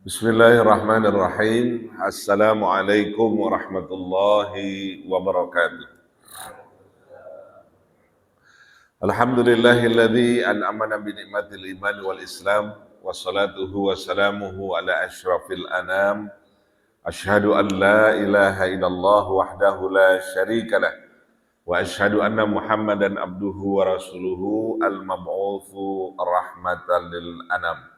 Bismillahirrahmanirrahim. Assalamualaikum warahmatullahi wabarakatuh. Alhamdulillahilladzi an'amana bi ni'matil iman wal islam wassalatuhu wassalamuhu ala asyrafil anam. Asyhadu an la ilaha illallah wahdahu la syarikalah wa asyhadu anna Muhammadan abduhu wa rasuluhu al-mab'utsu rahmatan lil anam.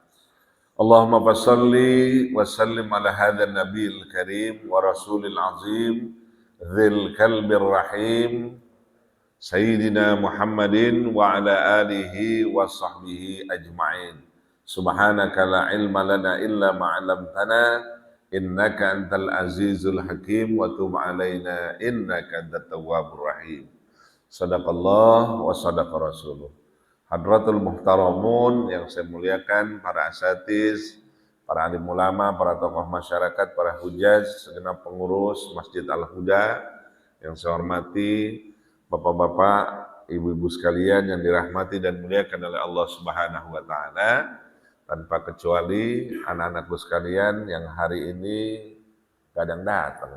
Allahumma fassalli wa sallim ala hadzal nabiyil karim wa rasulil azim dzil kalbir rahim sayyidina Muhammadin wa ala alihi wa sahbihi ajma'in. Subhanaka la ilma lana illa ma 'allamtana innaka antal azizul hakim wa tub 'alaina innaka antat tawwabur rahim. Sadaqallah wa sadaqa rasuluh. Hadratul muhtaramun yang saya muliakan, para asatiz, para alim ulama, para tokoh masyarakat, para hujaj, segenap pengurus Masjid Al-Huda yang saya hormati, bapak-bapak, ibu-ibu sekalian yang dirahmati dan muliakan oleh Allah Subhanahu wa taala, tanpa kecuali anak-anakku sekalian yang hari ini kadang datang.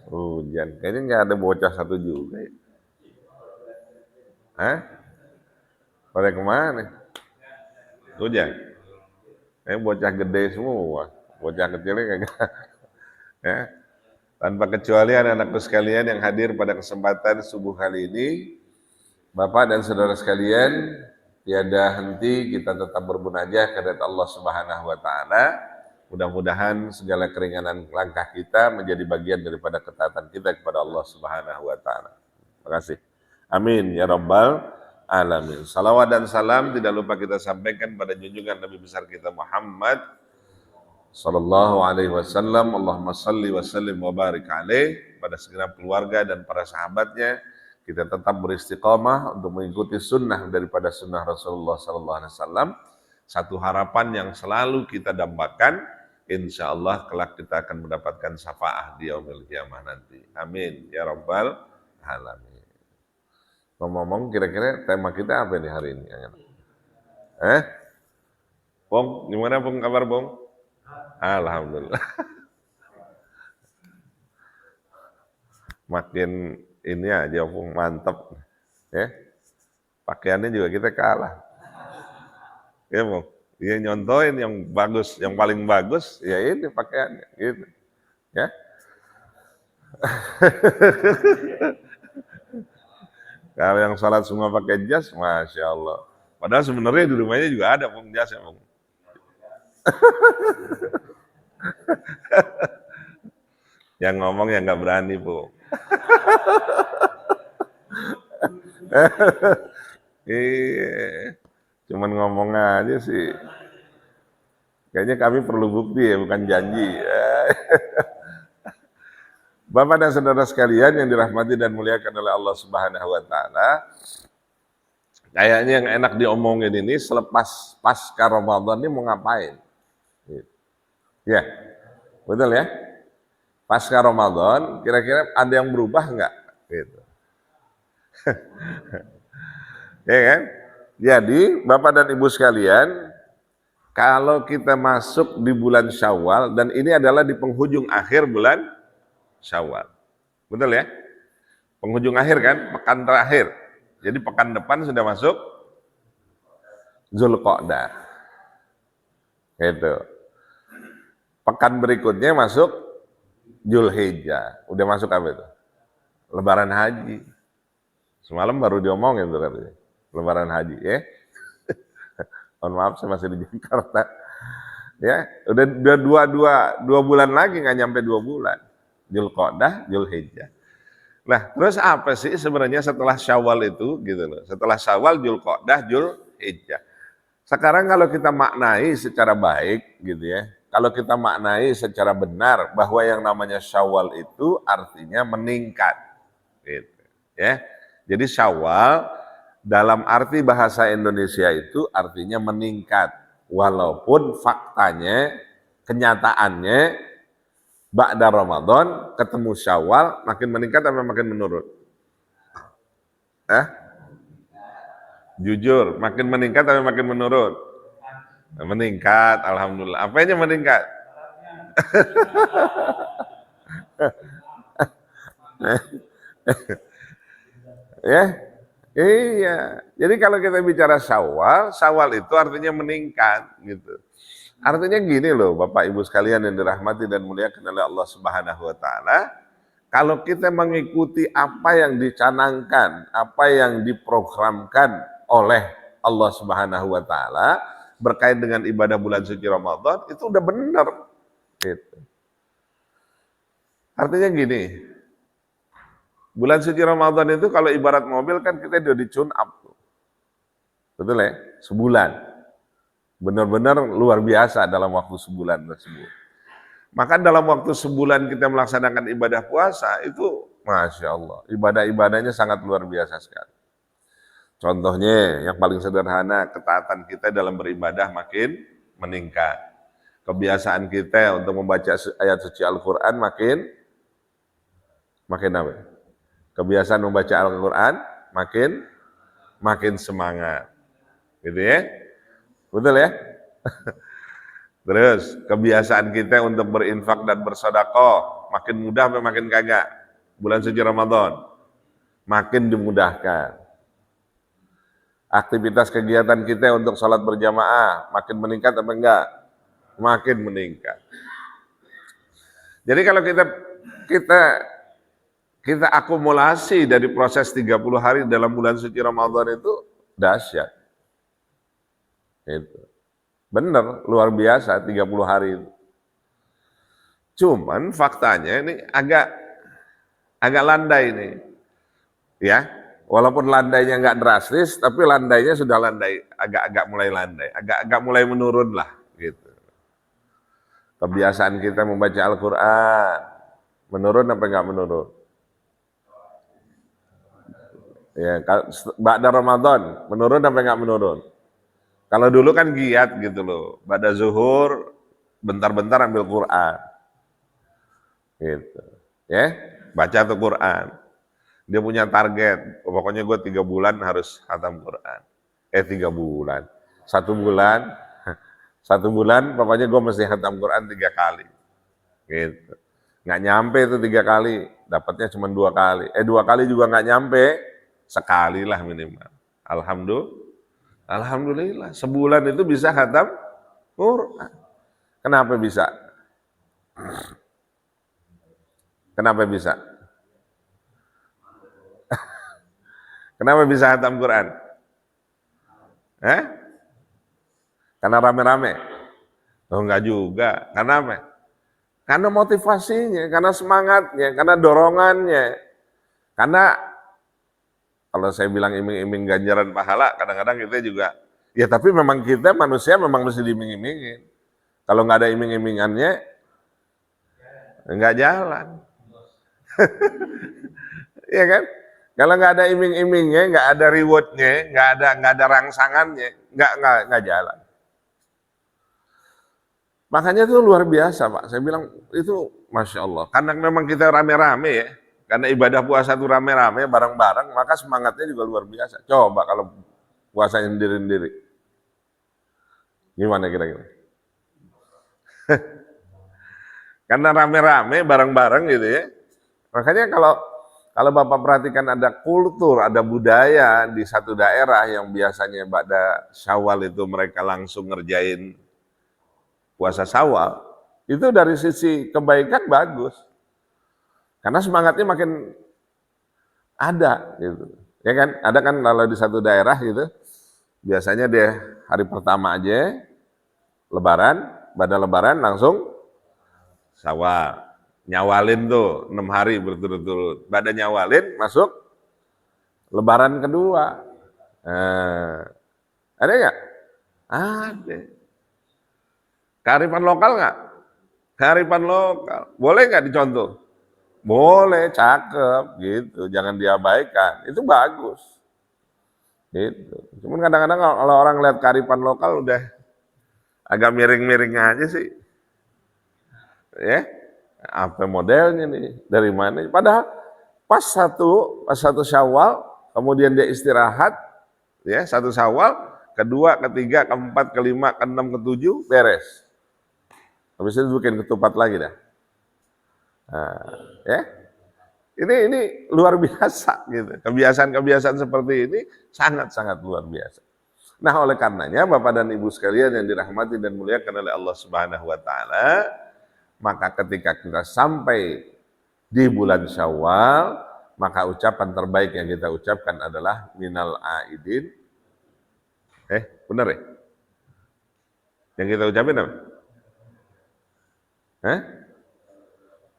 Hujan, kayaknya nggak ada bocah satu juga ya. Pada kemana? Hujan? Bocah gede semua, bocah kecilnya kagak. Ya. Tanpa kecuali anak-anakku sekalian yang hadir pada kesempatan subuh kali ini, Bapak dan saudara sekalian, tiada henti kita tetap bermunajat kepada Allah Subhanahu wa taala. Mudah-mudahan segala keringanan langkah kita menjadi bagian daripada ketaatan kita kepada Allah Subhanahu wa taala. Terima kasih. Amin ya rabbal alamin. Salawat dan salam tidak lupa kita sampaikan pada junjungan Nabi besar kita Muhammad sallallahu alaihi wasallam. Allahumma salli wa sallim wa barik alaih, pada segenap keluarga dan para sahabatnya. Kita tetap beristiqamah untuk mengikuti sunnah daripada sunnah Rasulullah sallallahu alaihi wasallam. Satu harapan yang selalu kita dambakan, insya Allah kelak kita akan mendapatkan syafaat di yaumil qiyamah nanti. Amin ya rabbal alamin. Ngomong-ngomong, kira-kira tema kita apa nih hari ini? Bong, gimana Bong, kabar Bong? Alhamdulillah. Makin ini aja Bong, mantap. Ya. Pakaiannya juga kita kalah. Ya Bong, dia nyontoin yang bagus, yang paling bagus, ya ini pakaiannya. Gitu. Ya. Kalau yang sholat semua pakai jas, Masya Allah. Padahal sebenarnya di rumahnya juga ada Bung jas ya Bung. Yang ngomong yang nggak berani Bung. Iya, cuman ngomong aja sih. Kayaknya kami perlu bukti ya, bukan janji. Bapak dan saudara sekalian yang dirahmati dan muliakan oleh Allah Subhanahu wa taala, kayaknya yang enak diomongin ini selepas pasca Ramadan ini mau ngapain? Ya, betul ya? Pasca Ramadan, kira-kira ada yang berubah nggak? Gitu. Ya kan? Jadi, Bapak dan Ibu sekalian, kalau kita masuk di bulan Syawal, dan ini adalah di penghujung akhir bulan Syawal. Betul ya? Penghujung akhir kan, pekan terakhir. Jadi pekan depan sudah masuk Zulqa'dah. Gitu. Pekan berikutnya masuk Zulhijjah. Udah masuk apa itu? Lebaran haji. Semalam baru diomongin tuh katanya. Lebaran haji ya. Mohon maaf saya masih di Jakarta. Ya, udah dua bulan lagi, nggak nyampe 2 bulan. Zulqa'dah, Zulhijjah. Nah, terus apa sih sebenarnya setelah Syawal itu gitu loh. Setelah Syawal, Zulqa'dah, Zulhijjah. Sekarang kalau kita maknai secara baik gitu ya. Kalau kita maknai secara benar bahwa yang namanya Syawal itu artinya meningkat. Gitu, ya. Jadi Syawal dalam arti bahasa Indonesia itu artinya meningkat. Walaupun faktanya, kenyataannya ba'da Ramadan ketemu Syawal makin meningkat atau makin menurun? Jujur, makin meningkat tapi makin menurun? Meningkat, alhamdulillah. Apanya meningkat? Ya, iya. Jadi kalau kita bicara Syawal, Syawal itu artinya meningkat, gitu. Artinya gini loh, Bapak Ibu sekalian yang dirahmati dan muliakan oleh Allah Subhanahu wa taala, kalau kita mengikuti apa yang dicanangkan, apa yang diprogramkan oleh Allah Subhanahu wa taala berkait dengan ibadah bulan suci Ramadan, itu udah benar. Gitu. Artinya gini, bulan suci Ramadan itu kalau ibarat mobil kan kita udah di-tune up. Betul ya? Sebulan. Benar-benar luar biasa dalam waktu sebulan tersebut. Maka dalam waktu sebulan kita melaksanakan ibadah puasa, itu Masya Allah, ibadah-ibadahnya sangat luar biasa sekali. Contohnya, yang paling sederhana, ketaatan kita dalam beribadah makin meningkat. Kebiasaan kita untuk membaca ayat suci Al-Quran makin apa? Kebiasaan membaca Al-Quran makin semangat. Gitu ya? Betul ya? Terus kebiasaan kita untuk berinfak dan bersedekah makin mudah atau makin kagak? Bulan suci Ramadan makin dimudahkan. Aktivitas kegiatan kita untuk sholat berjamaah makin meningkat apa enggak? Makin meningkat. Jadi kalau kita akumulasi dari proses 30 hari dalam bulan suci Ramadan itu dahsyat. Itu. Benar, luar biasa 30 hari itu. Cuman faktanya ini agak landai nih. Ya, walaupun landainya nggak drastis, tapi landainya sudah landai, agak mulai landai, agak mulai menurun lah gitu. Kebiasaan kita membaca Al-Quran menurun apa nggak menurun? Ya, ba'da Ramadan menurun apa nggak menurun? Kalau dulu kan giat gitu loh, pada zuhur bentar-bentar ambil Quran, gitu, ya, baca tuh Quran. Dia punya target, pokoknya gue 3 bulan harus khatam Quran. 3 bulan, 1 bulan, 1 bulan, pokoknya gue mesti khatam Quran 3 kali, gitu. Nggak nyampe itu 3 kali, dapatnya cuma 2 kali. 2 kali juga nggak nyampe, sekali lah minimal. Alhamdulillah, sebulan itu bisa khatam Quran. Kenapa bisa? Kenapa bisa? Kenapa bisa khatam Quran? Karena rame-rame? Oh enggak juga. Karena apa? Karena motivasinya, karena semangatnya, karena dorongannya. Karena kalau saya bilang iming-iming ganjaran pahala, kadang-kadang kita juga, ya tapi memang kita manusia memang mesti diiming-imingin. Kalau nggak ada iming-imingannya, nggak jalan. Iya kan? Kalau nggak ada iming-imingnya, nggak ada rewardnya, nggak ada rangsangannya, nggak jalan. Makanya itu luar biasa Pak. Saya bilang itu Masya Allah. Karena memang kita rame-rame ya. Karena ibadah puasa itu rame-rame, bareng-bareng, maka semangatnya juga luar biasa. Coba kalau puasanya sendiri-sendiri. Gimana kira-kira? Karena rame-rame, bareng-bareng gitu ya. Makanya kalau Bapak perhatikan ada kultur, ada budaya di satu daerah yang biasanya pada Syawal itu mereka langsung ngerjain puasa Syawal, itu dari sisi kebaikan bagus. Karena semangatnya makin ada gitu. Ya kan? Ada kan kalau di satu daerah gitu, biasanya dia hari pertama aja lebaran, pada lebaran langsung Syawal. Nyawalin tuh 6 hari berturut-turut. Pada nyawalin masuk lebaran kedua. Ada nggak? Ada. Kearifan lokal nggak? Kearifan lokal. Boleh nggak dicontoh? Boleh, cakep gitu, jangan diabaikan, itu bagus. Gitu. Cuman kadang-kadang kalau orang lihat kearifan lokal udah agak miring-miring aja sih. Ya, apa modelnya nih? Dari mana? Padahal pas satu Syawal, kemudian dia istirahat, Ya, 1 Syawal, kedua, ketiga, keempat, kelima, keenam, ketujuh, beres. Habis itu bikin ketupat lagi dah. Nah, ya. Ini luar biasa gitu. Kebiasaan-kebiasaan seperti ini sangat-sangat luar biasa. Nah, oleh karenanya Bapak dan Ibu sekalian yang dirahmati dan muliakan oleh Allah Subhanahu wa taala, maka ketika kita sampai di bulan Syawal, maka ucapan terbaik yang kita ucapkan adalah minal aidin. Benar ya? Yang kita ucapin apa?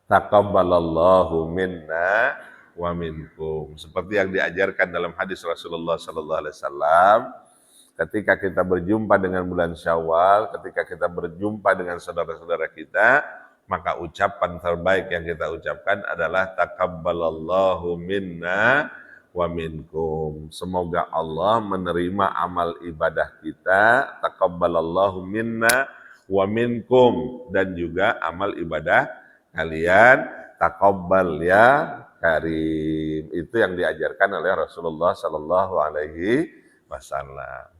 Taqabbalallahu minna wa minkum. Seperti yang diajarkan dalam hadis Rasulullah sallallahu alaihi wasallam, ketika kita berjumpa dengan bulan Syawal, ketika kita berjumpa dengan saudara-saudara kita, maka ucapan terbaik yang kita ucapkan adalah taqabbalallahu minna wa minkum. Semoga Allah menerima amal ibadah kita, taqabbalallahu minna wa minkum, dan juga amal ibadah kalian, taqabbal ya karim. Itu yang diajarkan oleh Rasulullah sallallahu alaihi wasallam.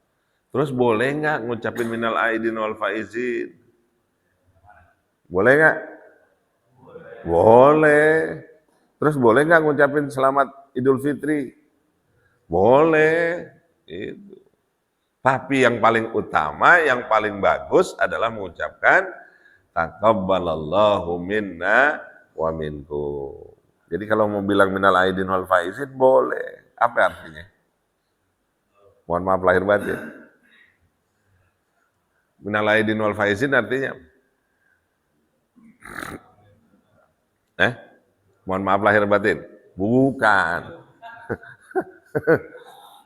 Terus boleh nggak ngucapin minal aidin wal faizin? Boleh nggak? Boleh. Terus boleh nggak ngucapin selamat Idul Fitri? Boleh. Itu. Tapi yang paling utama, yang paling bagus adalah mengucapkan taqabbalallahu minna wa minkum. Jadi kalau mau bilang minal aidin wal faizin boleh. Apa artinya? Mohon maaf lahir batin. Minal aidin wal faizin artinya mohon maaf lahir batin? Bukan.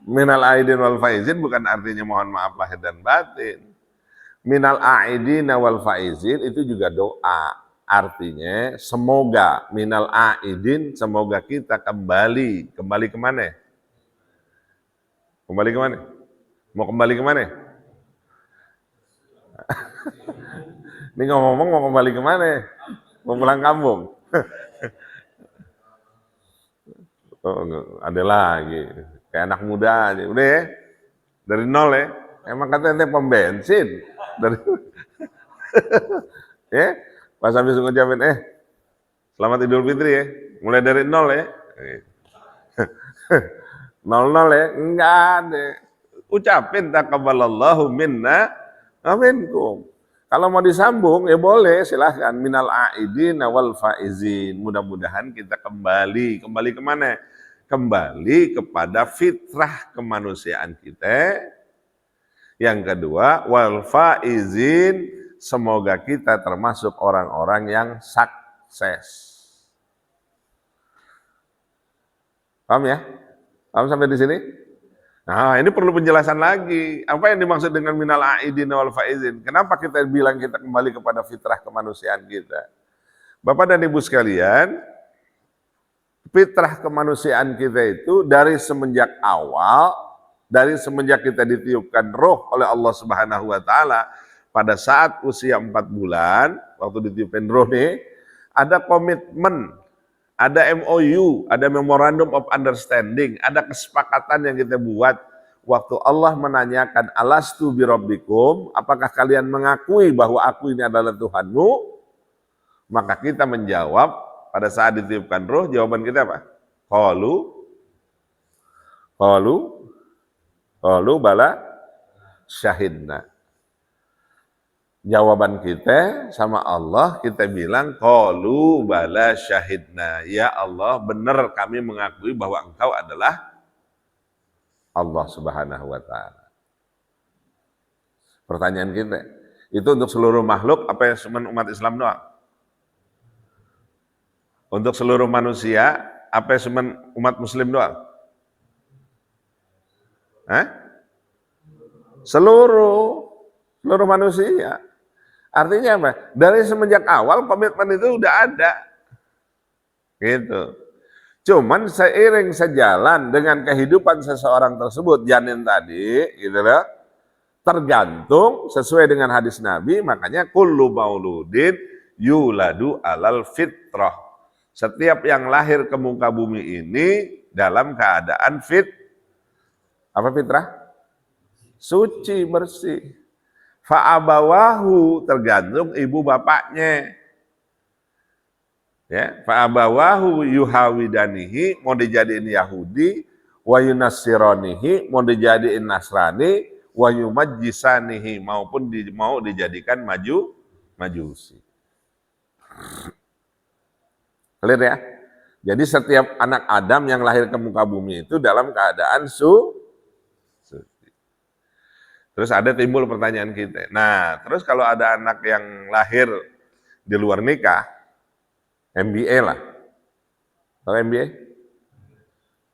Minal aidin wal faizin bukan artinya mohon maaf lahir dan batin. Minal aidina wal faizin itu juga doa. Artinya semoga minal aidin, semoga kita kembali. Kembali kemana? Kembali kemana? Mau kembali kemana? Ini ngomong mau kembali kemana? Mau pulang kampung? Oh, ada lagi. Kayak anak muda aja. Udah ya? Dari nol ya? Emang katanya pom bensin. Dari ya? Pas habis ngucapin selamat Idul Fitri ya. Mulai dari nol ya. Nol ya? Enggak ada. Ucapin taqabbalallahu minna wa minkum. Kalau mau disambung ya boleh, silahkan. Minal aidin wal faizin. Mudah-mudahan kita kembali kemana? Kembali kepada fitrah kemanusiaan kita. Yang kedua, wal faizin, semoga kita termasuk orang-orang yang sukses. Paham ya? Paham sampai di sini? Nah, ini perlu penjelasan lagi. Apa yang dimaksud dengan minal aidin wal faizin? Kenapa kita bilang kita kembali kepada fitrah kemanusiaan kita? Bapak dan Ibu sekalian, fitrah kemanusiaan kita itu dari semenjak awal, dari semenjak kita ditiupkan roh oleh Allah Subhanahu wa taala pada saat usia 4 bulan, waktu ditiupkan roh nih, ada komitmen, ada MOU, ada Memorandum of Understanding, ada kesepakatan yang kita buat waktu Allah menanyakan alastu birabbikum, apakah kalian mengakui bahwa aku ini adalah Tuhanmu? Maka kita menjawab pada saat ditiupkan roh, jawaban kita apa? Qalu bala syahidna. Jawaban kita sama Allah, kita bilang qalu bala syahidna. Ya Allah, benar kami mengakui bahwa Engkau adalah Allah Subhanahu wa taala. Pertanyaan kita, itu untuk seluruh makhluk apa yang cuma umat Islam doang? Untuk seluruh manusia apa yang cuma umat Muslim doang? Seluruh manusia. Artinya apa? Dari semenjak awal komitmen itu udah ada. Gitu. Cuman seiring sejalan dengan kehidupan seseorang tersebut, janin tadi, gitu loh, tergantung sesuai dengan hadis Nabi, makanya kullu mauludin yuladu alal fitrah. Setiap yang lahir ke muka bumi ini dalam keadaan apa fitrah? suci, bersih. Fa'abawahu, tergantung ibu bapaknya. Ya, fa'abawahu yuhawidanihi, mau dijadiin Yahudi, wa yunassiranihi, mau dijadiin Nasrani, wa yumajjisanihi, maupun mau dijadikan majusi. Clear ya? Jadi setiap anak Adam yang lahir ke muka bumi itu dalam keadaan suci. Terus ada timbul pertanyaan kita. Nah, terus kalau ada anak yang lahir di luar nikah, MBA lah. Tahu MBA?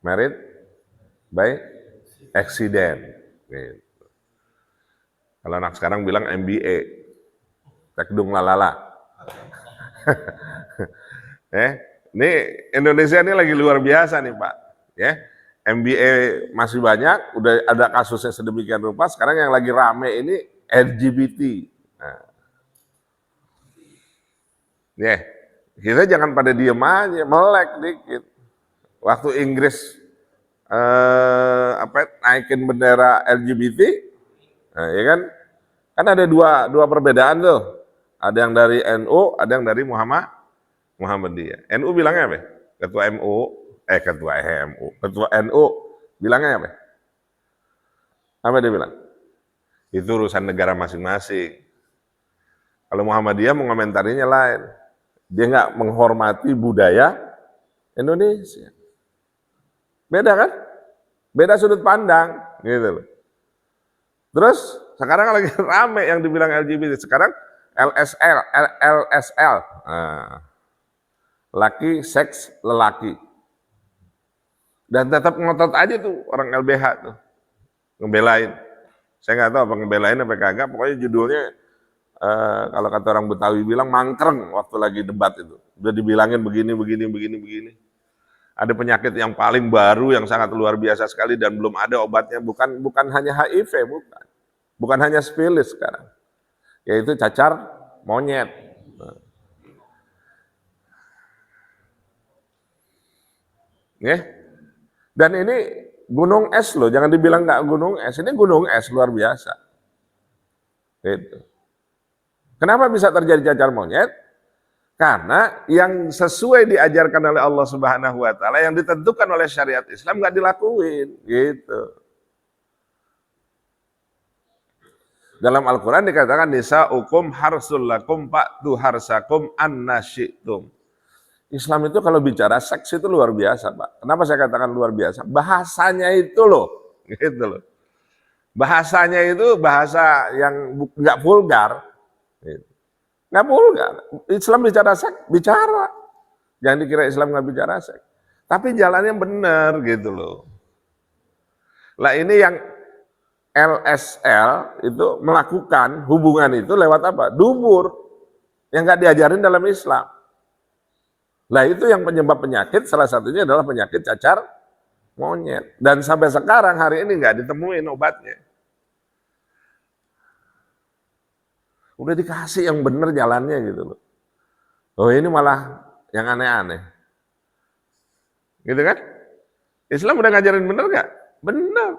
Married by accident. Gitu. Kalau anak sekarang bilang MBA, tekdung lalala. Ini Indonesia ini lagi luar biasa nih Pak. Ya, MBA masih banyak, udah ada kasusnya sedemikian rupa. Sekarang yang lagi rame ini LGBT. Nah, ya, kita jangan pada diem aja, melek dikit. Waktu Inggris naikin bendera LGBT, nah, ya kan ada dua perbedaan tuh. Ada yang dari NU, ada yang dari Muhammadiyah. NU bilangnya apa? Ketua NU bilangnya apa? Apa dia bilang? Itu urusan negara masing-masing. Kalau Muhammadiyah mengomentarinya lain. Dia nggak menghormati budaya Indonesia. Beda kan? Beda sudut pandang, gitu loh. Terus sekarang lagi rame yang dibilang LGBT. Sekarang LSL. Nah, laki seks lelaki. Dan tetap ngotot aja tuh orang LBH tuh. Ngebelain. Saya nggak tahu apa ngebelain apa kagak, pokoknya judulnya kalau kata orang Betawi bilang mangkreng waktu lagi debat itu. Udah dibilangin begini. Ada penyakit yang paling baru yang sangat luar biasa sekali dan belum ada obatnya, bukan hanya HIV, bukan hanya sifilis sekarang. Yaitu cacar monyet. Ya. Dan ini gunung es loh, jangan dibilang nggak gunung es, ini gunung es luar biasa. Gitu. Kenapa bisa terjadi cacar monyet? Karena yang sesuai diajarkan oleh Allah Subhanahu wa taala, yang ditentukan oleh syariat Islam nggak dilakuin, gitu. Dalam Al-Qur'an dikatakan nisa'ukum harsul lakum fa'tu harsakum anna syi'tum. Islam itu kalau bicara seks itu luar biasa, Pak. Kenapa saya katakan luar biasa? Bahasanya itu loh, gitu loh. Bahasanya itu bahasa yang nggak vulgar. Gitu. Nggak vulgar. Islam bicara seks, bicara. Jangan dikira Islam nggak bicara seks. Tapi jalannya benar gitu loh. Lah ini yang LSL itu melakukan hubungan itu lewat apa? Dubur. Yang nggak diajarin dalam Islam. Nah itu yang penyebab penyakit, salah satunya adalah penyakit cacar monyet. Dan sampai sekarang hari ini nggak ditemuin obatnya. Udah dikasih yang bener jalannya gitu loh. Oh ini malah yang aneh-aneh. Gitu kan? Islam udah ngajarin bener nggak? Bener.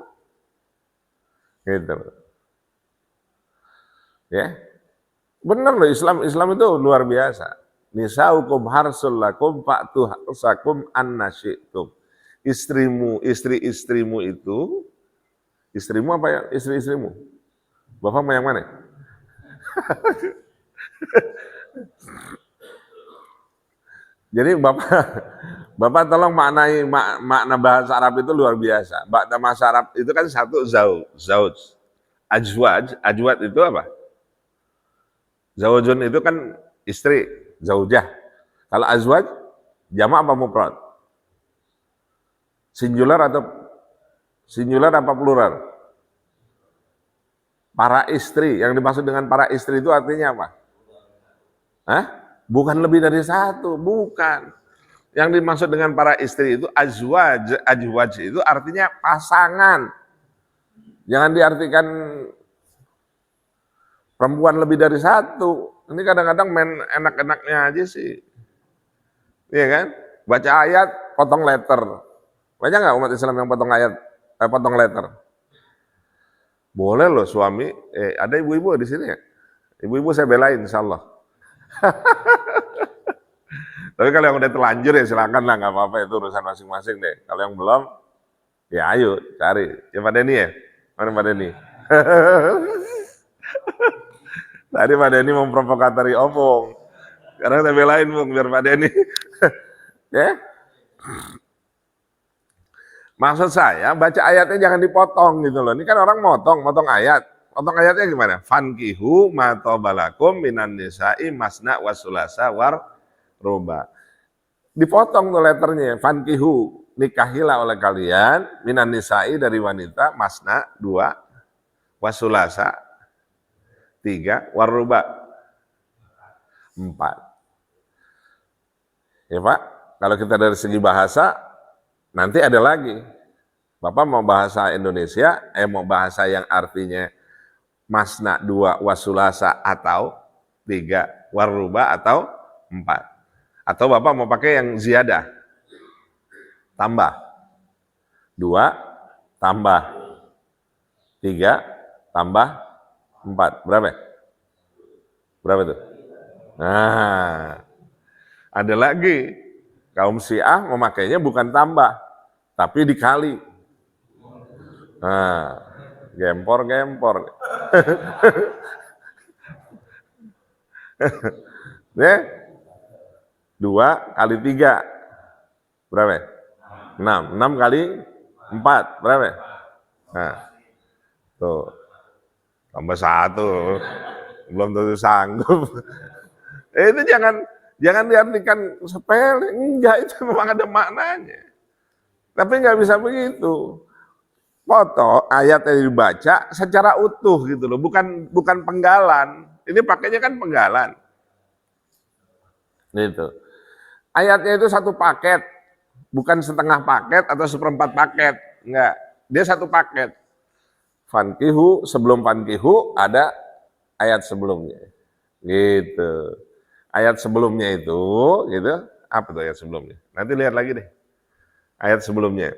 Gitu. Ya. Bener loh, Islam itu luar biasa. Nisaukum harsul lakum fa'tu harsakum anna syi'tum. Istri-istrimu itu, istrimu apa ya? Istri-istrimu? Bapak mau yang mana? Jadi Bapak tolong maknai makna bahasa Arab itu luar biasa. Bahasa Arab itu kan satu zauj. Ajwad itu apa? Zaujun itu kan istri, zaujah. Kalau azwaj, jamak apa mufrad? Singular apa plural? Para istri. Yang dimaksud dengan para istri itu artinya apa? Hah? Bukan lebih dari satu, bukan. Yang dimaksud dengan para istri itu ajwaj itu artinya pasangan. Jangan diartikan perempuan lebih dari satu. Ini kadang-kadang main enak-enaknya aja sih. Iya kan? Baca ayat, potong letter. Banyak nggak umat Islam yang potong ayat, potong letter? Boleh loh suami, ada ibu-ibu di sini ya? Ibu-ibu saya belain insya Allah. Tapi kalau yang udah terlanjur ya silakan lah, nggak apa-apa, itu urusan masing-masing deh. Kalau yang belum, ya ayo cari. Ya Pak Denny ya? Mana Pak Denny? Tadi Pak Denny memprovokatori opung. Sekarang saya belain Bung, biar Pak Denny. Ya? Maksud saya, baca ayatnya jangan dipotong gitu loh. Ini kan orang motong ayat. Potong ayatnya gimana? Fankihu matobalakum minan nisa'i masna wasulasa war ruba. Dipotong tuh letternya. Fankihu, nikahilah oleh kalian minan nisa'i dari wanita, masna 2, wasulasa 3, war ruba 4. Ya Pak, kalau kita dari segi bahasa, nanti ada lagi. Bapak mau bahasa Indonesia, mau bahasa yang artinya masna 2 wasulasa atau 3 waruba atau 4. Atau Bapak mau pakai yang ziyadah, tambah 2 tambah 3 tambah 4. Berapa? Berapa tuh? Nah, ada lagi. Kaum Syiah memakainya bukan tambah, tapi dikali. Nah, gempor. Ya, 2 kali 3 berapa? 6. 6 kali 4 berapa? Nah, tuh tambah 1, belum tentu sanggup. Itu jangan diartikan sepele, enggak, itu memang ada maknanya. Tapi nggak bisa begitu. Foto ayatnya dibaca secara utuh gitu loh, bukan penggalan. Ini pakainya kan penggalan. Gitu. Ayatnya itu satu paket, bukan setengah paket atau seperempat paket, enggak. Dia satu paket. Fankihu, sebelum fankihu ada ayat sebelumnya. Gitu. Ayat sebelumnya itu, gitu. Apa tuh ayat sebelumnya? Nanti lihat lagi deh. Ayat sebelumnya.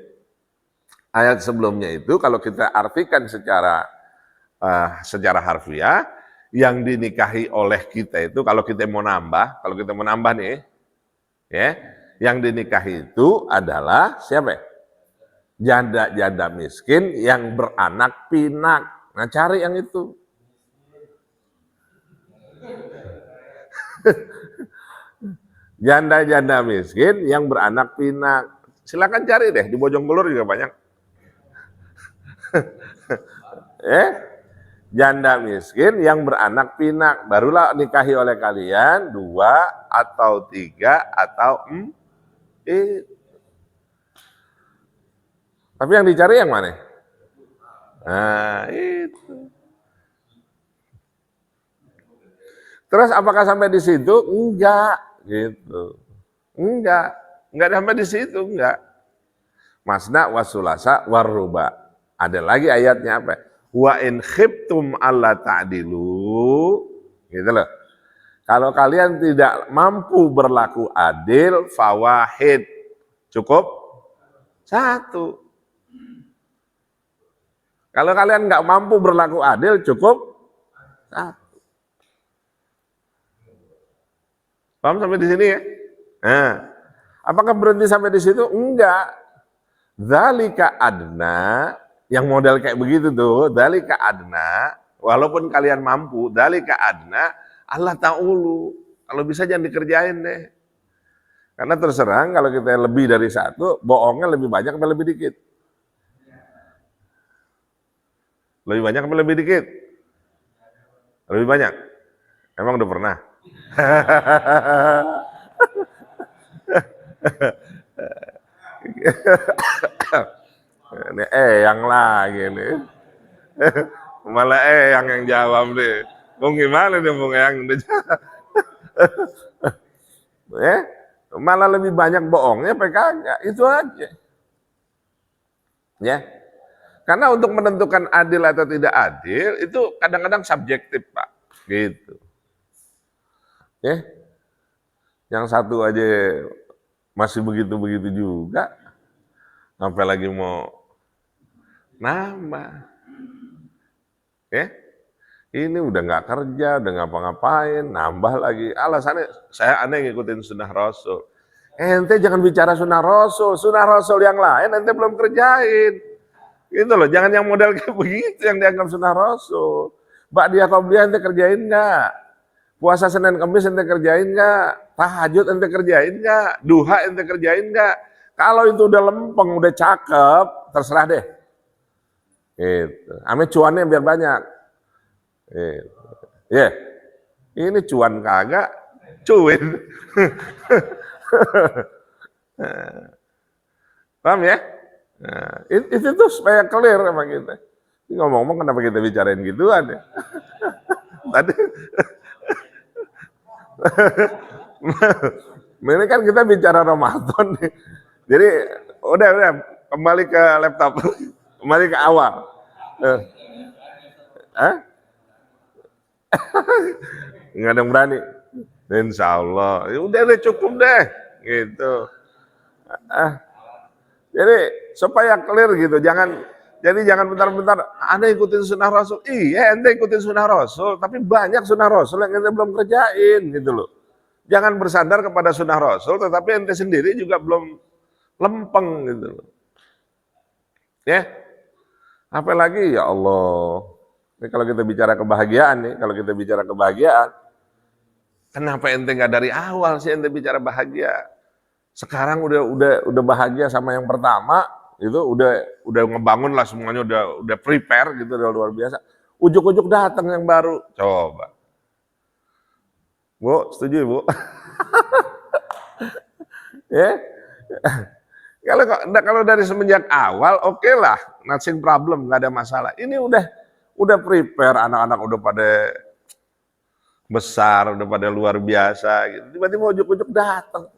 Ayat sebelumnya itu kalau kita artikan secara harfiah, yang dinikahi oleh kita itu kalau kita mau nambah nih, ya, yang dinikahi itu adalah siapa? Janda-janda miskin yang beranak pinak. Nah, cari yang itu. Janda-janda miskin yang beranak pinak. Silakan cari deh, di Bojonggolor juga banyak. Janda miskin yang beranak pinak, barulah nikahi oleh kalian 2 atau 3 atau 4. Tapi yang dicari yang mana? Nah, itu. Terus apakah sampai di situ? Enggak, gitu. Enggak sampai di situ, enggak. Masna wasulasa waruba. Ada lagi ayatnya apa? Wa in khiftum alla ta'dilu, gitu loh. Kalau kalian tidak mampu berlaku adil, fawahid, cukup 1. Kalau kalian nggak mampu berlaku adil, cukup 1. Paham sampai di sini ya? Nah, apakah berhenti sampai di situ? Enggak. Dzalika adna, yang model kayak begitu tuh, dzalika adna, walaupun kalian mampu, dzalika adna, Allah ta'ulu. Kalau bisa jangan dikerjain deh. Karena terserang kalau kita lebih dari 1, bohongnya lebih banyak atau lebih dikit? Lebih banyak atau lebih dikit? Lebih banyak. Emang udah pernah? Ini yang lagi nih. Malah yang jawab deh. Bung gimana nih Bung Eyang? Malah lebih banyak bohongnya apa kagak? Itu aja. Ya. Karena untuk menentukan adil atau tidak adil itu kadang-kadang subjektif, Pak. Gitu. Ya. Yang satu aja masih begitu-begitu juga. Sampai lagi mau nambah. Ya, ini udah nggak kerja, udah ngapa-ngapain, nambah lagi. Alasannya saya aneh ngikutin sunnah Rasul. Ente jangan bicara sunnah Rasul yang lain ente belum kerjain. Gitu loh, jangan yang model kayak begitu yang dianggap sunnah Rasul. Ba'diyah qabliyah ente kerjain nggak? Puasa Senin Kamis ente kerjain nggak? Tahajud ente kerjain nggak? Duha ente kerjain nggak? Kalau itu udah lempeng, udah cakep, terserah deh. Gitu. Ame cuannya biar banyak. Gitu. Ya, yeah. Ini cuan kagak, cuin. Paham ya? Nah, itu tuh supaya clear sama kita. Ini ngomong-ngomong kenapa kita bicarain gituan ya? Tadi ini kan kita bicara Ramadan nih. Jadi udah kembali ke laptop. Kembali ke awal. Nggak ada yang berani. Insya Allah. Ya udah cukup deh. Gitu. Jadi supaya clear gitu. Jadi jangan bentar-bentar Anda ikutin sunnah Rasul. Iya, ente ikutin sunnah Rasul. Tapi banyak sunnah Rasul yang ente belum kerjain gitu loh. Jangan bersandar kepada sunnah Rasul, tetapi ente sendiri juga belum lempeng gitu loh. Ya, apalagi ya Allah. Ini kalau kita bicara kebahagiaan nih, kenapa ente nggak dari awal sih ente bicara bahagia? Sekarang udah bahagia sama yang pertama, itu udah ngebangun lah semuanya, udah prepare gitu, udah luar biasa. Ujuk-ujuk datang yang baru, coba. Bu, setuju Bu? Ya, kalau dari semenjak awal, oke lah, nothing problem, nggak ada masalah. Ini udah prepare, anak-anak udah pada besar, udah pada luar biasa, gitu. Tiba-tiba ujuk-ujuk datang.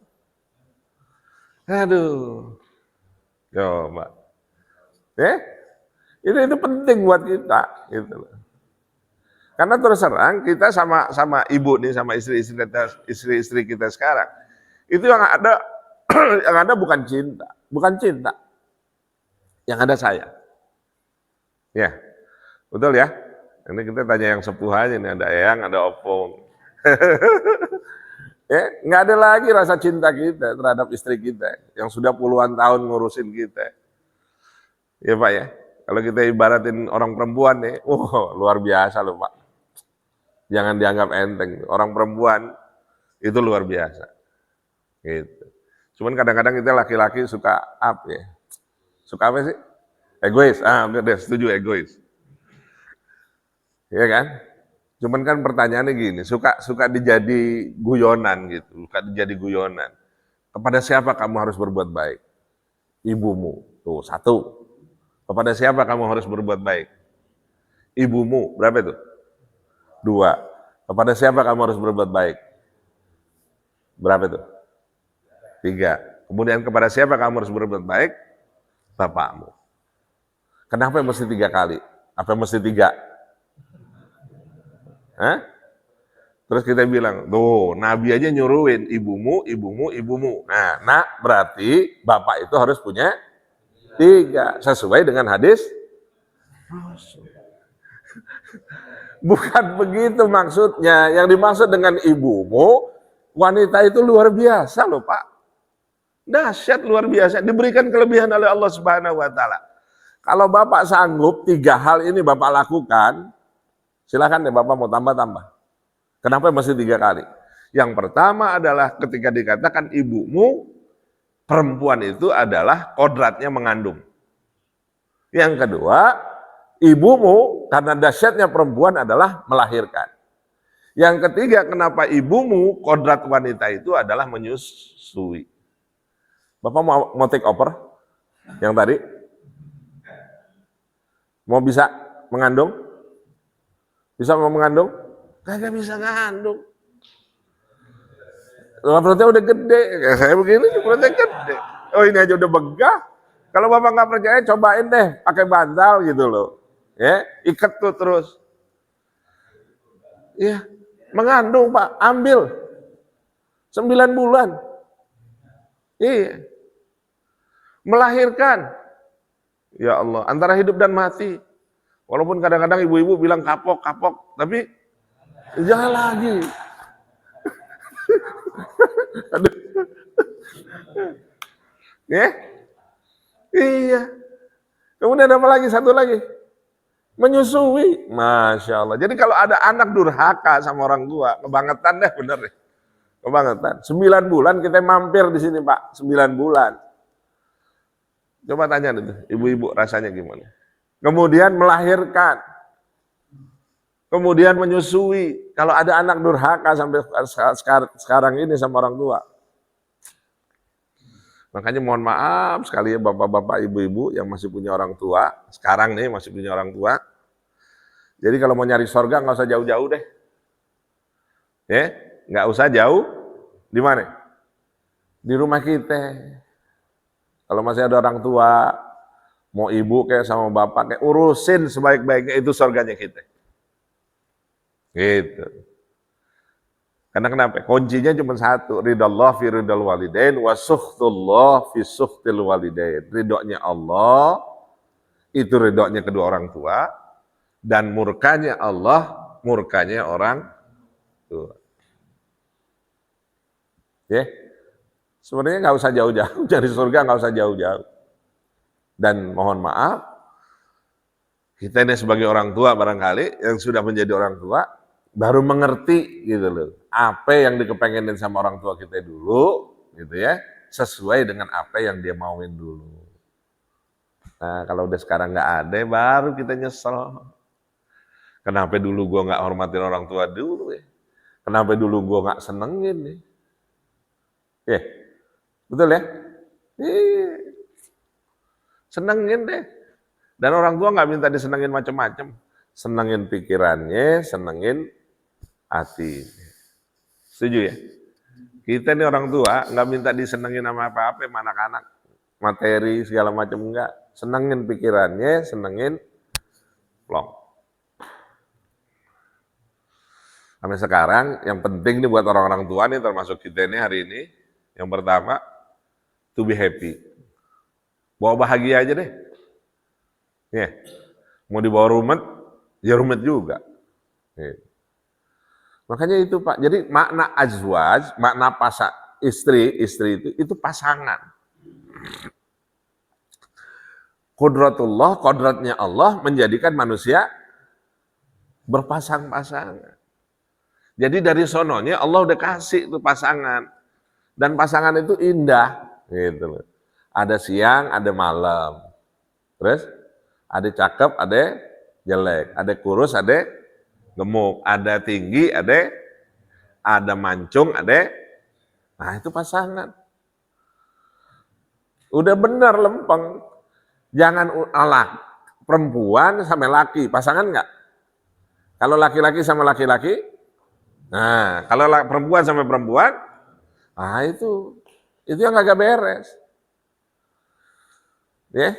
Aduh, coba. Itu penting buat kita, gitu. Karena terus terang kita sama ibu nih, sama istri-istri kita sekarang, itu yang ada yang ada bukan cinta, yang ada saya. Ya, betul ya. Ini kita tanya yang sepuh aja nih, ada Eyang, ada Opung. Ya, nggak ada lagi rasa cinta kita terhadap istri kita yang sudah puluhan tahun ngurusin kita. Ya Pak ya, kalau kita ibaratin orang perempuan nih, luar biasa loh Pak. Jangan dianggap enteng, orang perempuan itu luar biasa. Gitu. Cuman kadang-kadang kita laki-laki suka apa ya? Suka apa sih? Egois. Udah setuju egois. Iya kan? Cuman kan pertanyaannya gini, suka dijadi guyonan gitu, suka dijadi guyonan. Kepada siapa kamu harus berbuat baik? Ibumu. Tuh, satu. Kepada siapa kamu harus berbuat baik? Ibumu. Berapa itu? 2. Kepada siapa kamu harus berbuat baik? Berapa itu? 3. Kemudian kepada siapa kamu harus berbuat baik? Bapakmu. Kenapa mesti 3 kali? Apa mesti 3? Hah? Terus kita bilang, tuh Nabi aja nyuruhin ibumu, ibumu, ibumu. Nah, nak berarti bapak itu harus punya 3. Sesuai dengan hadis Rasul. Bukan begitu maksudnya. Yang dimaksud dengan ibumu, wanita itu luar biasa loh Pak. Dahsyat luar biasa. Diberikan kelebihan oleh Allah Subhanahu wa Ta'ala. Kalau Bapak sanggup 3 hal ini Bapak lakukan, silakan deh Bapak mau tambah-tambah. Kenapa mesti 3 kali? Yang pertama adalah ketika dikatakan ibumu, perempuan itu adalah kodratnya mengandung. Yang kedua, ibumu karena dahsyatnya perempuan adalah melahirkan. Yang ketiga, kenapa ibumu kodrat wanita itu adalah menyusui. Bapak mau take over yang tadi? Mau bisa mengandung? Bisa mau mengandung? Kagak bisa ngandung. Perutnya udah gede, kayak saya begini perutnya gede. Oh ini aja udah begah. Kalau Bapak nggak percaya, cobain deh pakai bantal gitu loh. Ya, ikat tuh terus. Ya, mengandung Pak, ambil 9 bulan. Iya. Melahirkan. Ya Allah, antara hidup dan mati. Walaupun kadang-kadang ibu-ibu bilang kapok, tapi jangan lagi. Aduh. Ya? Iya. Kemudian apa lagi? Satu lagi. Menyusui. Masya Allah. Jadi kalau ada anak durhaka sama orang tua, kebangetan deh bener deh. Kebangetan. 9 bulan kita mampir di sini Pak. 9 bulan. Coba tanya dulu, ibu-ibu rasanya gimana? Kemudian melahirkan. Kemudian menyusui. Kalau ada anak durhaka sampai sekarang ini sama orang tua. Makanya mohon maaf sekali ya bapak-bapak, ibu-ibu yang masih punya orang tua. Sekarang nih masih punya orang tua. Jadi kalau mau nyari sorga nggak usah jauh-jauh deh. Ya, nggak usah jauh. Di mana? Di rumah kita. Kalau masih ada orang tua, mau ibu kayak sama bapak, kayak urusin sebaik-baiknya, itu surganya kita. Gitu. Karena kenapa? Kuncinya cuma satu, ridallah fi ridal walidain, wa sukhtullah fi sukhtil walidain. Ridhonya Allah, itu ridhonya kedua orang tua, dan murkanya Allah, murkanya orang tua. Ya, sebenarnya nggak usah jauh-jauh, dari surga nggak usah jauh-jauh. Dan mohon maaf, kita ini sebagai orang tua barangkali yang sudah menjadi orang tua baru mengerti gitu loh, apa yang dikepengenin sama orang tua kita dulu, gitu ya, sesuai dengan apa yang dia mauin dulu. Nah kalau udah sekarang nggak ada, baru kita nyesel. Kenapa dulu gua nggak hormatin orang tua dulu ya? Kenapa dulu gua nggak senengin nih? Ya, betul ya? Senengin deh. Dan orang tua nggak minta disenengin macam-macam. Senengin pikirannya, senengin hati. Setuju ya? Kita nih orang tua nggak minta disenengin sama apa-apa, sama anak-anak. Materi segala macam enggak. Senengin pikirannya, senengin plong. Sampai sekarang yang penting nih buat orang-orang tua nih termasuk kita nih hari ini, yang pertama to be happy. Bawa bahagia aja deh. Ya. Mau dibawa rumet, ya rumet juga. Ya. Makanya itu Pak. Jadi makna azwaj, makna istri itu pasangan. Qudratullah, kodratnya Allah menjadikan manusia berpasang-pasangan. Jadi dari sononya Allah udah kasih itu pasangan. Dan pasangan itu indah. Gitu loh. Ada siang, ada malam. Terus ada cakep, ada jelek. Ada kurus, ada gemuk. Ada tinggi, ada mancung, ada. Nah itu pasangan. Udah benar lempeng. Jangan perempuan sama laki, pasangan enggak? Kalau laki-laki sama laki-laki, nah kalau perempuan sama perempuan, nah itu yang agak beres. Ya,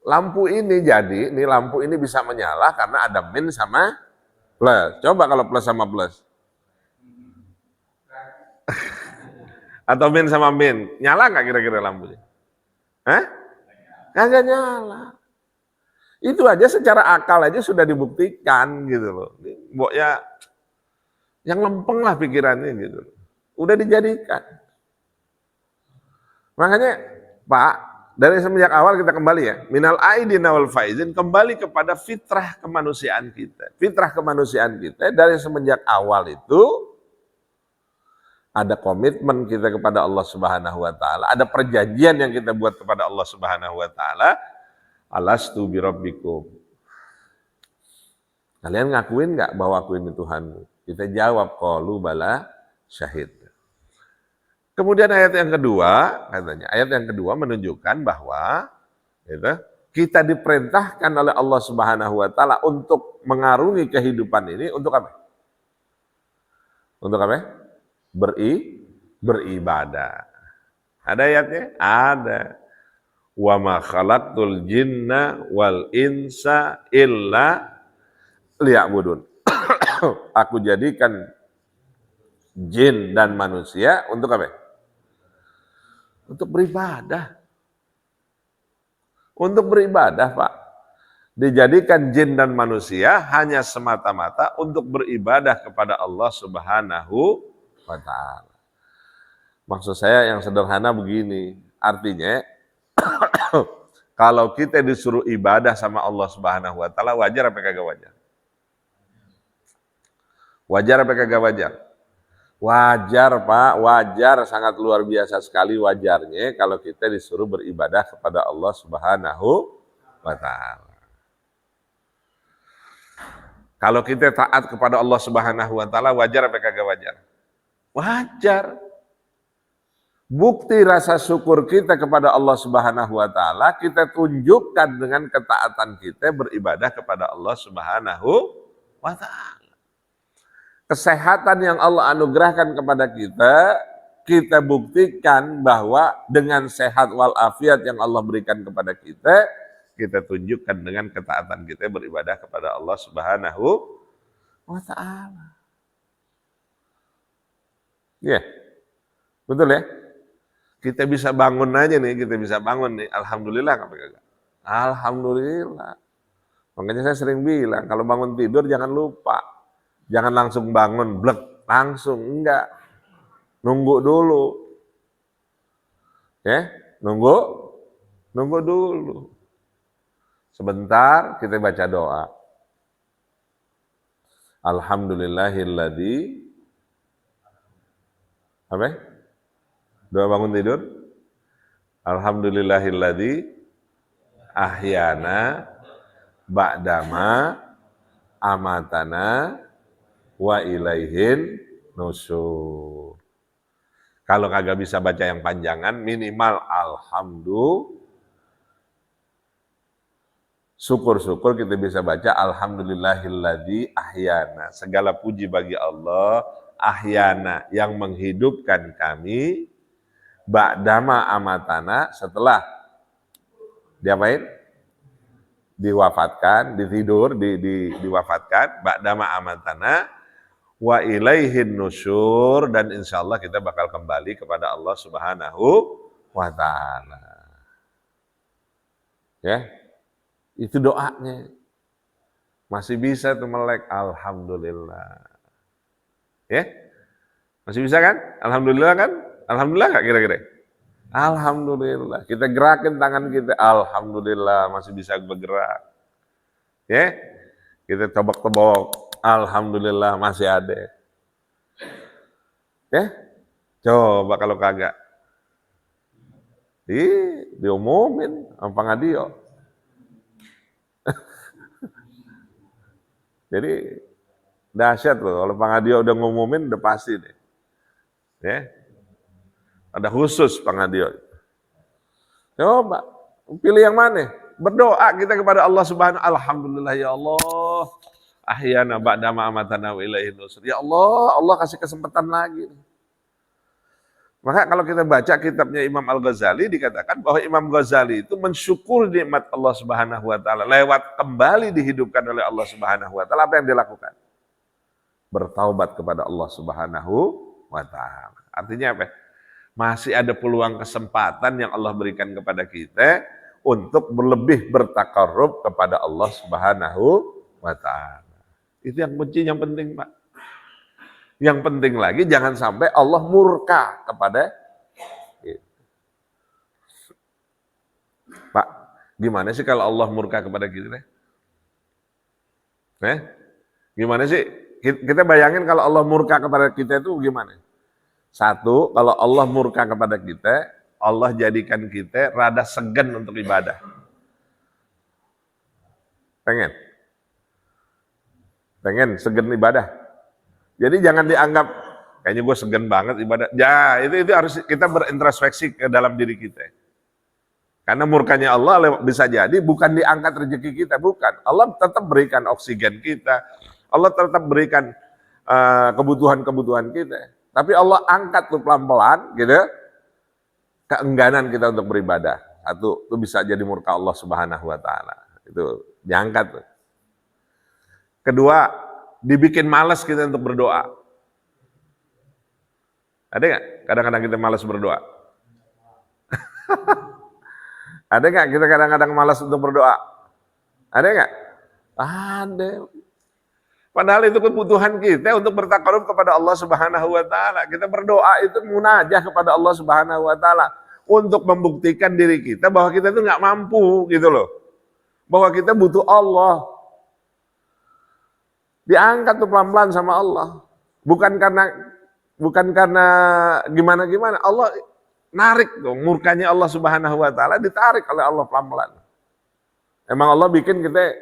lampu ini lampu ini bisa menyala karena ada min sama plus. Coba kalau plus sama plus. Atau min sama min, nyala nggak kira-kira lampunya? Hah? Kagak nyala. Itu aja secara akal aja sudah dibuktikan gitu loh. Mbok ya yang lempeng lah pikirannya gitu. Udah dijadikan. Makanya Pak, dari semenjak awal kita kembali ya, minal aidina wal faizin, kembali kepada fitrah kemanusiaan kita. Fitrah kemanusiaan kita dari semenjak awal itu ada komitmen kita kepada Allah Subhanahu wa taala, ada perjanjian yang kita buat kepada Allah Subhanahu wa taala, alastu birabbikum. Kalian ngakuin enggak bahwa aku ini Tuhanmu? Kita jawab qalu bala syahid. Kemudian ayat yang kedua, katanya, ayat yang kedua menunjukkan bahwa gitu, kita diperintahkan oleh Allah Subhanahu wa taala untuk mengarungi kehidupan ini untuk apa? Untuk apa? Beribadah. Ada ayatnya? Ada. Wa ma khalaqtul jinna wal insa illa liya'budun. Aku jadikan jin dan manusia untuk apa? Untuk beribadah. Untuk beribadah, Pak. dijadikan jin dan manusia hanya semata-mata untuk beribadah kepada Allah Subhanahu wa taala. Maksud saya yang sederhana begini, artinya kalau kita disuruh ibadah sama Allah Subhanahu wa taala, wajar apa kagak wajar? Wajar apa kagak wajar? Wajar, Pak, wajar, sangat luar biasa sekali wajarnya kalau kita disuruh beribadah kepada Allah Subhanahu wa taala. Kalau kita taat kepada Allah Subhanahu wa taala, wajar apa kagak wajar? Wajar. Bukti rasa syukur kita kepada Allah Subhanahu wa taala kita tunjukkan dengan ketaatan kita beribadah kepada Allah Subhanahu wa taala. Kesehatan yang Allah anugerahkan kepada kita buktikan bahwa dengan sehat walafiat yang Allah berikan kepada kita tunjukkan dengan ketaatan kita beribadah kepada Allah Subhanahu wa taala. Ya. Betul ya? Kita bisa bangun aja nih, alhamdulillah apa kagak? Alhamdulillah. Makanya saya sering bilang kalau bangun tidur jangan lupa. Jangan langsung bangun blek, langsung enggak. Nunggu dulu. Ya, nunggu dulu. Sebentar kita baca doa. Alhamdulillahilladzi apa? Doa bangun tidur. Alhamdulillahilladzi ahyana ba'dama amatana wa ilaihin nusyur. Kalau kagak bisa baca yang panjangan, minimal alhamdulillah. Syukur-syukur kita bisa baca alhamdulillahilladzi ahyana. Segala puji bagi Allah, ahyana yang menghidupkan kami, ba'dama amatana setelah diapain? Diwafatkan, ditidur, diwafatkan, ba'dama amatana wa ilaihin nusyur, dan insya Allah kita bakal kembali kepada Allah Subhanahu wa taala. Ya. Itu doanya. Masih bisa tuh melek, alhamdulillah. Ya? Masih bisa kan? Alhamdulillah kan? Alhamdulillah enggak kira-kira? Alhamdulillah. Kita gerakin tangan kita, alhamdulillah masih bisa bergerak. Ya? Kita tebak-tebak, alhamdulillah masih ada. Ya? Coba kalau kagak. Diumumin sama pengadio. Jadi dahsyat loh, kalau pengadio udah ngumumin udah pasti deh. Ya. Ada khusus pengadio. Coba pilih yang mana? Berdoa kita kepada Allah Subhanahu wa taala. Alhamdulillah ya Allah. Ahyana ba'dama amatana wa ilaihin nusyur. Ya Allah, Allah kasih kesempatan lagi. Maka kalau kita baca kitabnya Imam Al-Ghazali dikatakan bahwa Imam Ghazali itu mensyukur nikmat Allah Subhanahu wa taala lewat kembali dihidupkan oleh Allah Subhanahu wa taala. Apa yang dilakukan? Bertaubat kepada Allah Subhanahu wa taala. Artinya apa? Masih ada peluang kesempatan yang Allah berikan kepada kita untuk lebih bertakarrub kepada Allah Subhanahu wa taala. Itu yang kunci, yang penting, Pak. Yang penting lagi jangan sampai Allah murka kepada kita. Pak, gimana sih kalau Allah murka kepada kita? Gimana sih? Kita bayangin kalau Allah murka kepada kita itu gimana? Satu, kalau Allah murka kepada kita, Allah jadikan kita rada segan untuk ibadah. Pengen segan ibadah. Jadi jangan dianggap kayaknya gue segan banget ibadah. Ya, itu harus kita berintrospeksi ke dalam diri kita. Karena murkanya Allah bisa jadi bukan diangkat rezeki kita, bukan. Allah tetap berikan oksigen kita. Allah tetap berikan kebutuhan-kebutuhan kita. Tapi Allah angkat tuh pelan-pelan gitu. Keengganan kita untuk beribadah. Satu, itu bisa jadi murka Allah Subhanahu wa taala. Itu diangkat tuh. Kedua, dibikin malas kita untuk berdoa. Ada nggak? Kadang-kadang kita malas berdoa. Ada nggak kita kadang-kadang malas untuk berdoa? Ada nggak? Ada. Padahal itu kebutuhan kita untuk bertakarub kepada Allah Subhanahu wa taala. Kita berdoa itu munajah kepada Allah Subhanahu wa taala untuk membuktikan diri kita bahwa kita itu nggak mampu gitu loh. Bahwa kita butuh Allah. Diangkat tuh pelan-pelan sama Allah. Bukan karena gimana-gimana. Allah narik dong, murkanya Allah Subhanahu wa taala ditarik oleh Allah pelan-pelan. Emang Allah bikin kayak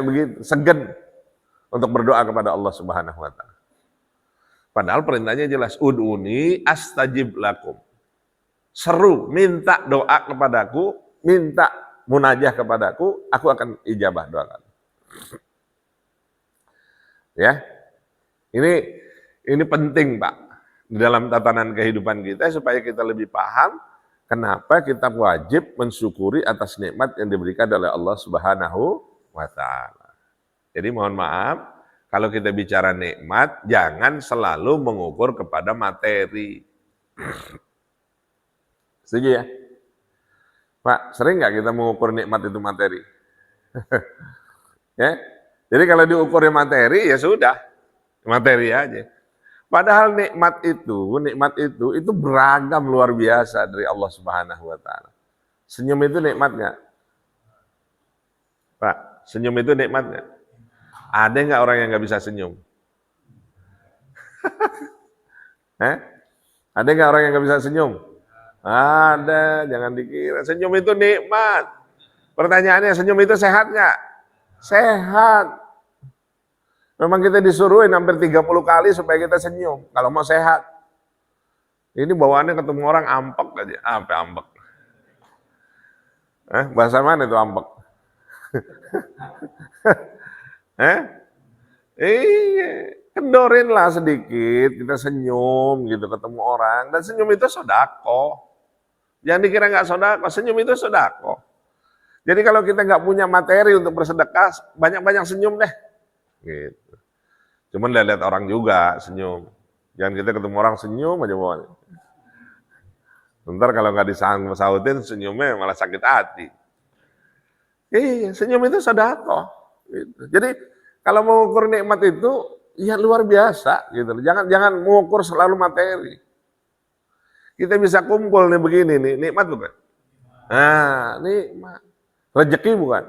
begitu, segan untuk berdoa kepada Allah Subhanahu wa taala. Padahal perintahnya jelas, ud'uni astajib lakum. Seru, minta doa kepadaku, minta munajah kepadaku, aku akan ijabah doa kamu. Ya. Ini penting, Pak, di dalam tatanan kehidupan kita supaya kita lebih paham kenapa kita wajib mensyukuri atas nikmat yang diberikan oleh Allah Subhanahu wa ta'ala. Jadi mohon maaf, kalau kita bicara nikmat, jangan selalu mengukur kepada materi. Setuju ya? Pak, sering nggak kita mengukur nikmat itu materi? Ya? Jadi kalau diukurnya materi, ya sudah, materi aja. Padahal nikmat itu beragam luar biasa dari Allah Subhanahu wa ta'ala. Senyum itu nikmat nggak? Pak, senyum itu nikmat nggak? Ada nggak orang yang nggak bisa senyum? Ada nggak orang yang nggak bisa senyum? Ada, jangan dikira. Senyum itu nikmat. Pertanyaannya, senyum itu sehat nggak? Sehat. Memang kita disuruhin hampir 30 kali supaya kita senyum, kalau mau sehat. Ini bawaannya ketemu orang ampek aja. Apa ampek? Bahasa mana itu ampek? Iya, kendorinlah sedikit, kita senyum gitu ketemu orang. Dan senyum itu sedekah. Jangan dikira nggak sedekah, senyum itu sedekah. Jadi kalau kita nggak punya materi untuk bersedekah, banyak-banyak senyum deh. Gitu. Cuman lihat orang juga senyum. Jangan kita ketemu orang senyum aja bawaannya. Bentar kalau nggak disautin senyumnya malah sakit hati. Iya, senyum itu sedekah. Gitu. Jadi kalau mengukur nikmat itu ya luar biasa gitu. Jangan mengukur selalu materi. Kita bisa kumpul nih begini nih, nikmat bukan? Nah, nikmat. Rezeki bukan?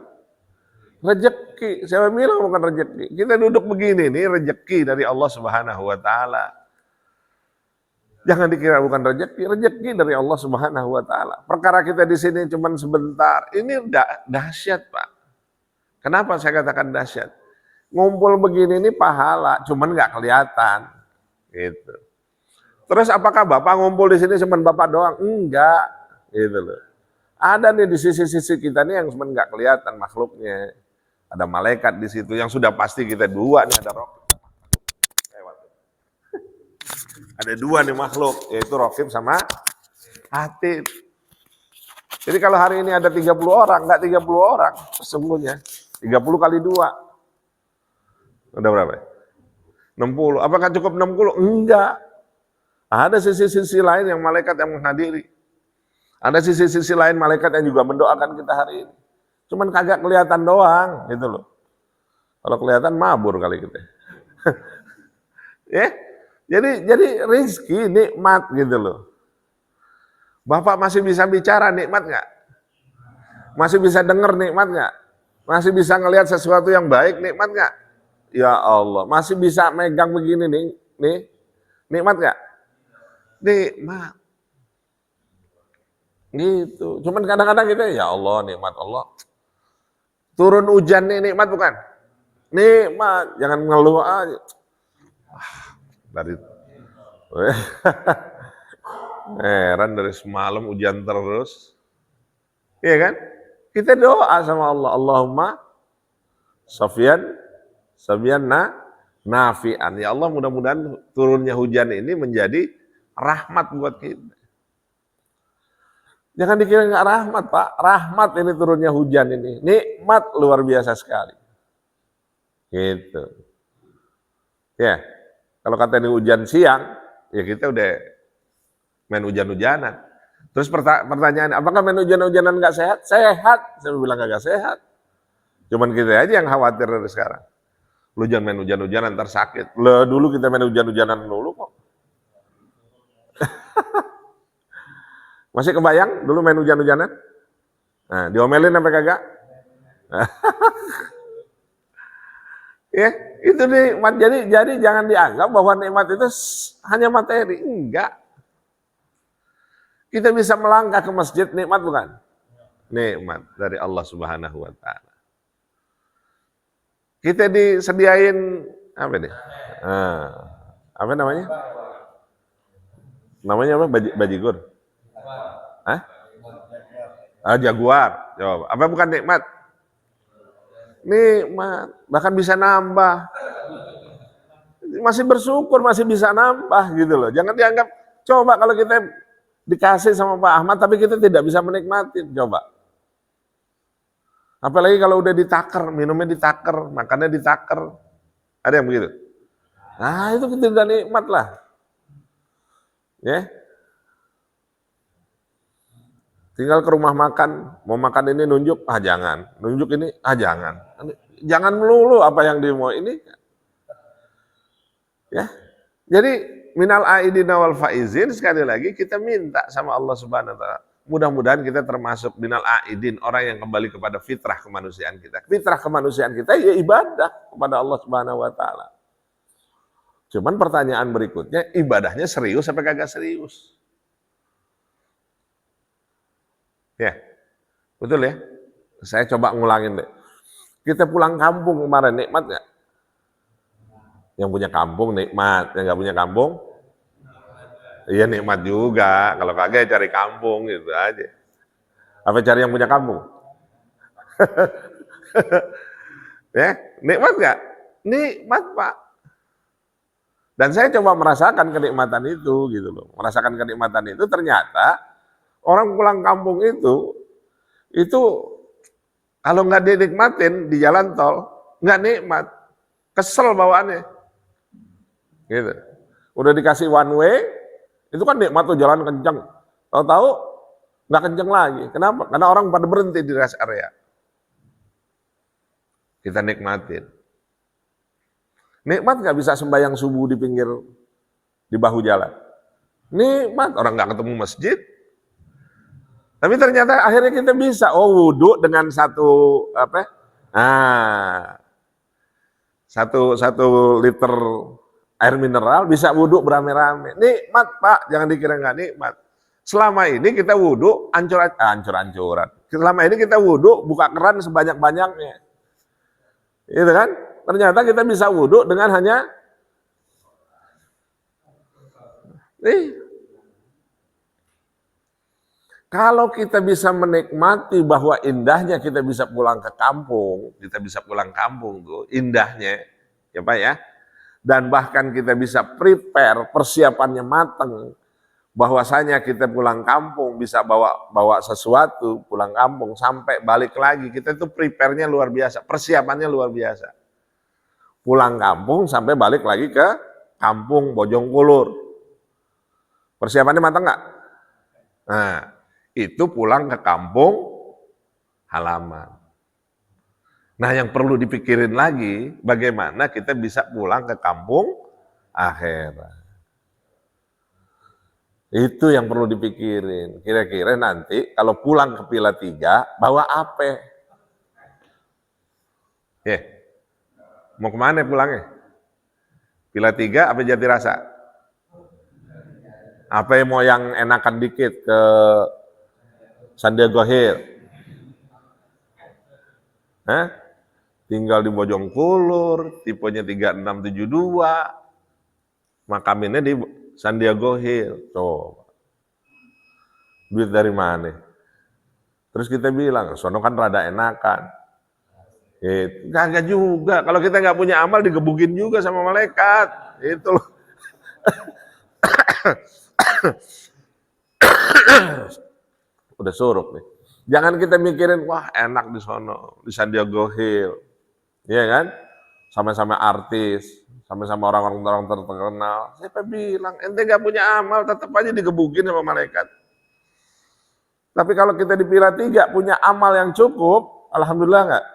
Rezeki. Siapa bilang bukan rezeki? Kita duduk begini nih, rezeki dari Allah Subhanahu wa taala. Jangan dikira bukan rezeki dari Allah Subhanahu wa taala. Perkara kita di sini cuma sebentar, ini dahsyat, Pak. Kenapa saya katakan dahsyat? Ngumpul begini ini pahala, cuman nggak kelihatan. Gitu. Terus apakah Bapak ngumpul di sini cuma Bapak doang? Enggak, gitu loh. Ada nih di sisi-sisi kita nih yang cuma nggak kelihatan makhluknya. Ada malaikat di situ yang sudah pasti kita dua nih, ada roh. Ada dua nih makhluk, yaitu Raqib sama Atid. Jadi kalau hari ini ada 30 orang, enggak 30 orang sesungguhnya. 30 kali 2. Udah berapa? 60. Apakah cukup 60? Enggak. Ada sisi-sisi lain yang malaikat yang menghadiri. Ada sisi-sisi lain malaikat yang juga mendoakan kita hari ini. Cuman kagak kelihatan doang, gitu loh. Kalau kelihatan mabur kali kita. Ya? Jadi rezeki nikmat gitu loh. Bapak masih bisa bicara nikmat nggak? Masih bisa dengar nikmat nggak? Masih bisa ngelihat sesuatu yang baik nikmat nggak? Ya Allah, masih bisa megang begini nih nikmat nggak? Nikmat. Gitu. Cuman kadang-kadang kita ya Allah nikmat Allah. Turun hujan nih nikmat bukan? Nikmat, jangan ngeluh aja. Dari heran dari semalam hujan terus. Iya kan? Kita doa sama Allah, Allahumma safian nafi'an. Ya Allah, mudah-mudahan turunnya hujan ini menjadi rahmat buat kita. Jangan dikira nggak rahmat, Pak. Rahmat ini turunnya hujan ini. Nikmat luar biasa sekali. Gitu. Ya. Kalau kata ini hujan siang, ya kita udah main hujan-hujanan. Terus pertanyaan, apakah main hujan-hujanan nggak sehat? Sehat, saya bilang nggak sehat. Cuman kita aja yang khawatir dari sekarang. Lu jangan main hujan-hujanan, ntar sakit. Lah dulu kita main hujan-hujanan dulu kok. Masih kebayang dulu main hujan-hujanan? Nah, diomelin sampai kagak? Ya, itu nikmat. Jadi jangan dianggap bahwa nikmat itu hanya materi. Enggak. Kita bisa melangkah ke masjid, nikmat bukan? Nikmat dari Allah Subhanahu wa taala. Kita disediain apa nih? Apa namanya? Namanya apa? Bajigur? Hah? Jaguar. Coba. Apa bukan nikmat? Nikmat. Bahkan bisa nambah. Masih bersyukur, masih bisa nambah gitu loh. Jangan dianggap, coba kalau kita dikasih sama Pak Ahmad tapi kita tidak bisa menikmati, coba. Apalagi kalau udah ditaker, minumnya ditaker, makannya ditaker. Ada yang begitu? Nah, itu kita tidak nikmat lah. Ya. Tinggal ke rumah makan, mau makan ini nunjuk, jangan. Nunjuk ini, jangan. Jangan melulu apa yang dia mau ini. Ya. Jadi minal aidina wal faizin, sekali lagi kita minta sama Allah Subhanahu wa taala. Mudah-mudahan kita termasuk minal aidin, orang yang kembali kepada fitrah kemanusiaan kita. Fitrah kemanusiaan kita ya ibadah kepada Allah Subhanahu wa taala. Cuman pertanyaan berikutnya, ibadahnya serius apa kagak serius? Ya. Betul ya? Saya coba ngulangin deh. Kita pulang kampung kemarin, nikmat nggak? Yang punya kampung nikmat, yang nggak punya kampung, iya nikmat juga. Kalau kagak cari kampung gitu aja. Apa cari yang punya kampung? Ya, nikmat nggak? Nikmat Pak. Dan saya coba merasakan kenikmatan itu gitu loh. Merasakan kenikmatan itu ternyata orang pulang kampung itu kalau nggak dinikmatin di jalan tol nggak nikmat, kesel bawaannya. Gitu. Udah dikasih one way, itu kan nikmat tuh jalan kenceng. Tahu-tahu nggak kenceng lagi. Kenapa? Karena orang pada berhenti di rest area. Kita nikmatin. Nikmat nggak bisa sembahyang subuh di pinggir, di bahu jalan. Nikmat, orang nggak ketemu masjid. Tapi ternyata akhirnya kita bisa, wudhu dengan satu liter air mineral bisa wudhu beramai-ramai. Nikmat Pak, jangan dikira nggak nikmat. Selama ini kita wudhu ancur-ancuran. Selama ini kita wudhu buka keran sebanyak-banyaknya. Gitu kan? Ternyata kita bisa wudhu dengan hanya kalau kita bisa menikmati bahwa indahnya kita bisa pulang ke kampung, kita bisa pulang kampung tuh, indahnya, ya Pak ya. Dan bahkan kita bisa prepare, persiapannya matang, bahwasanya kita pulang kampung bisa bawa sesuatu, pulang kampung sampai balik lagi, kita itu prepare-nya luar biasa, persiapannya luar biasa. Pulang kampung sampai balik lagi ke kampung Bojongkulur. Persiapannya matang nggak? Nah, itu pulang ke kampung halaman. Nah, yang perlu dipikirin lagi, bagaimana kita bisa pulang ke kampung akhirat. Itu yang perlu dipikirin. Kira-kira nanti kalau pulang ke Pila 3, bawa apa? Mau kemana pulangnya? Pila 3 apa Jatirasa? Apa yang mau yang enakan dikit ke Sandiaga Hill? Tinggal di Bojongkulur, tipenya 3672, makaminnya di Sandiaga Hill. Coba. Duit dari mana? Terus kita bilang, sono kan rada enakan. Enggak juga. Kalau kita nggak punya amal, digebukin juga sama malaikat. Itu loh. Udah suruk nih. Jangan kita mikirin, wah enak di sono, di Sandiaga Hill. Iya kan? Sama-sama artis, sama-sama orang-orang terkenal. Siapa bilang, ente nggak punya amal, tetap aja digebukin sama malaikat. Tapi kalau kita dipilih 3, punya amal yang cukup, alhamdulillah enggak?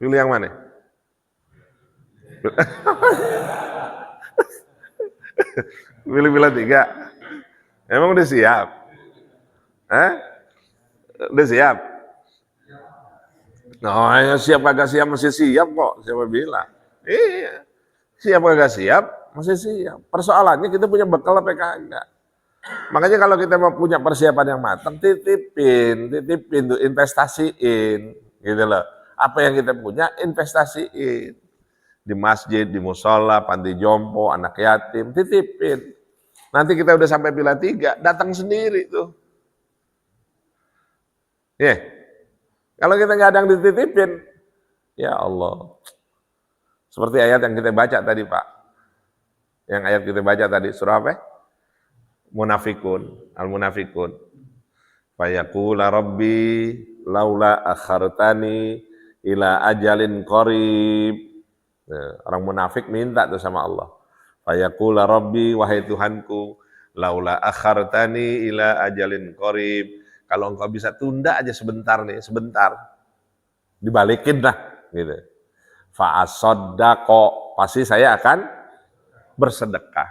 Pilih yang mana? Pilih 3. Emang udah siap? Udah siap? Nah, ya siap kagak siap masih siap kok, siapa bilang? Iya, siap kagak siap masih siap. Persoalannya kita punya bekal apa kagak? Makanya kalau kita mau punya persiapan yang matang, titipin tuh, investasiin, gitu loh. Apa yang kita punya, investasiin. Di masjid, di musola, panti jompo, anak yatim, titipin. Nanti kita udah sampai pilar 3, datang sendiri tuh. Ya, kalau kita nggak ada yang dititipin, ya Allah. Seperti ayat yang kita baca tadi, Pak. Yang ayat kita baca tadi, surah apa? Munafikun, Al-Munafikun. Fayaqula rabbi laula akhartani ila ajalin qarib. Orang munafik minta tuh sama Allah. Fayaqula rabbi, wahai Tuhanku, laula akhartani ila ajalin qarib. Kalau engkau bisa tunda aja sebentar nih, sebentar. Dibalikin lah, gitu. Fa'asaddaqo, pasti saya akan bersedekah.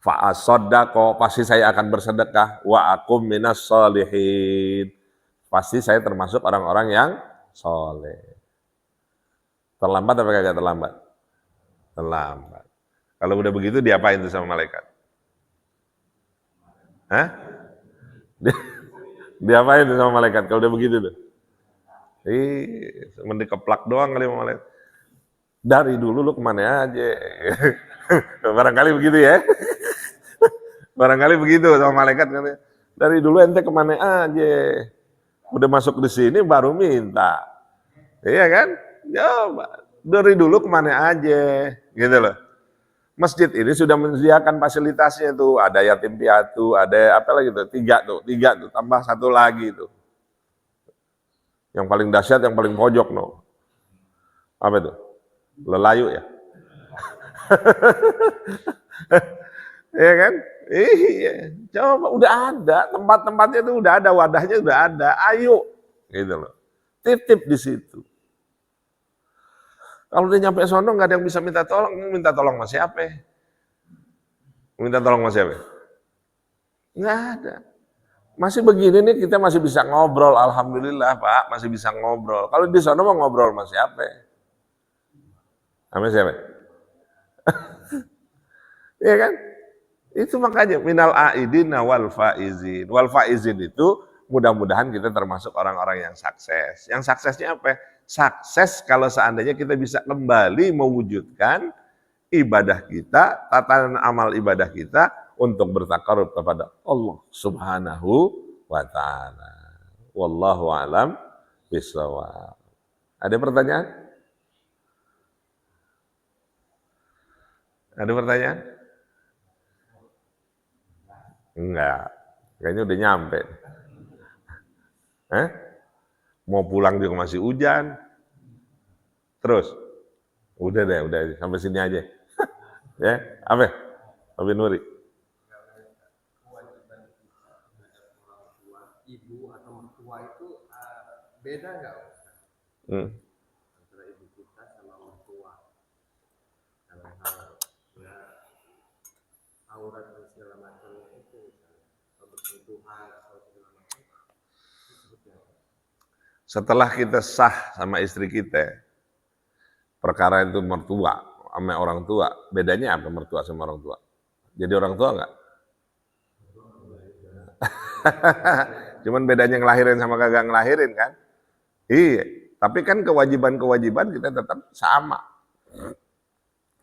Fa'asaddaqo, pasti saya akan bersedekah. Wa akum minas sholihin, pasti saya termasuk orang-orang yang soleh. Terlambat apa kagak terlambat? Terlambat. Kalau udah begitu diapain tuh sama malaikat? Hah? Diapain tuh sama malaikat kalau udah begitu tuh? Cuma dikeplak doang kali sama malaikat. Dari dulu lu kemana aja? Barangkali begitu ya. Barangkali begitu sama malaikat. Dari dulu ente kemana aja? Udah masuk di sini baru minta. Iya kan? Coba. Dari dulu kemana aja? Gitu loh. Masjid ini sudah menyediakan fasilitasnya tuh. Ada yatim piatu, ada apa lagi tuh? 3 tuh. Tambah 1 lagi tuh. Yang paling dahsyat, yang paling pojok no. Apa itu? Lelayu ya? Iya kan? Iya. Coba udah ada, tempat-tempatnya itu udah ada, wadahnya udah ada. Ayo, gitu loh. Titip di situ. Kalau udah nyampe sono nggak ada yang bisa minta tolong sama siapa? Minta tolong sama siapa? Nggak ada. Masih begini nih kita masih bisa ngobrol, alhamdulillah Pak, masih bisa ngobrol. Kalau di sono mau ngobrol sama siapa? Sama siapa? Iya kan? Itu makanya minal aidin wal faizin. Wal faizin itu mudah-mudahan kita termasuk orang-orang yang sukses. Yang suksesnya apa? Sukses kalau seandainya kita bisa kembali mewujudkan ibadah kita, tatanan amal ibadah kita untuk bertakarub kepada Allah Subhanahu wa taala. Wallahu alam bishawab. Ada pertanyaan? Ada pertanyaan? Enggak. Kayaknya udah nyampe. Mau pulang juga masih hujan. Terus? Udah sampai sini aja. Ya, apa? Abi Nuri. Ibu atau mertua itu beda nggak? Antara ibu kita sama mertua. Dalam hal aurat dan segala macam itu, bersentuhan atau segala macam. Setelah kita sah sama istri kita, perkara itu mertua sama orang tua, bedanya apa mertua sama orang tua? Jadi orang tua enggak? Cuman bedanya ngelahirin sama kagak ngelahirin kan? Iya, tapi kan kewajiban-kewajiban kita tetap sama.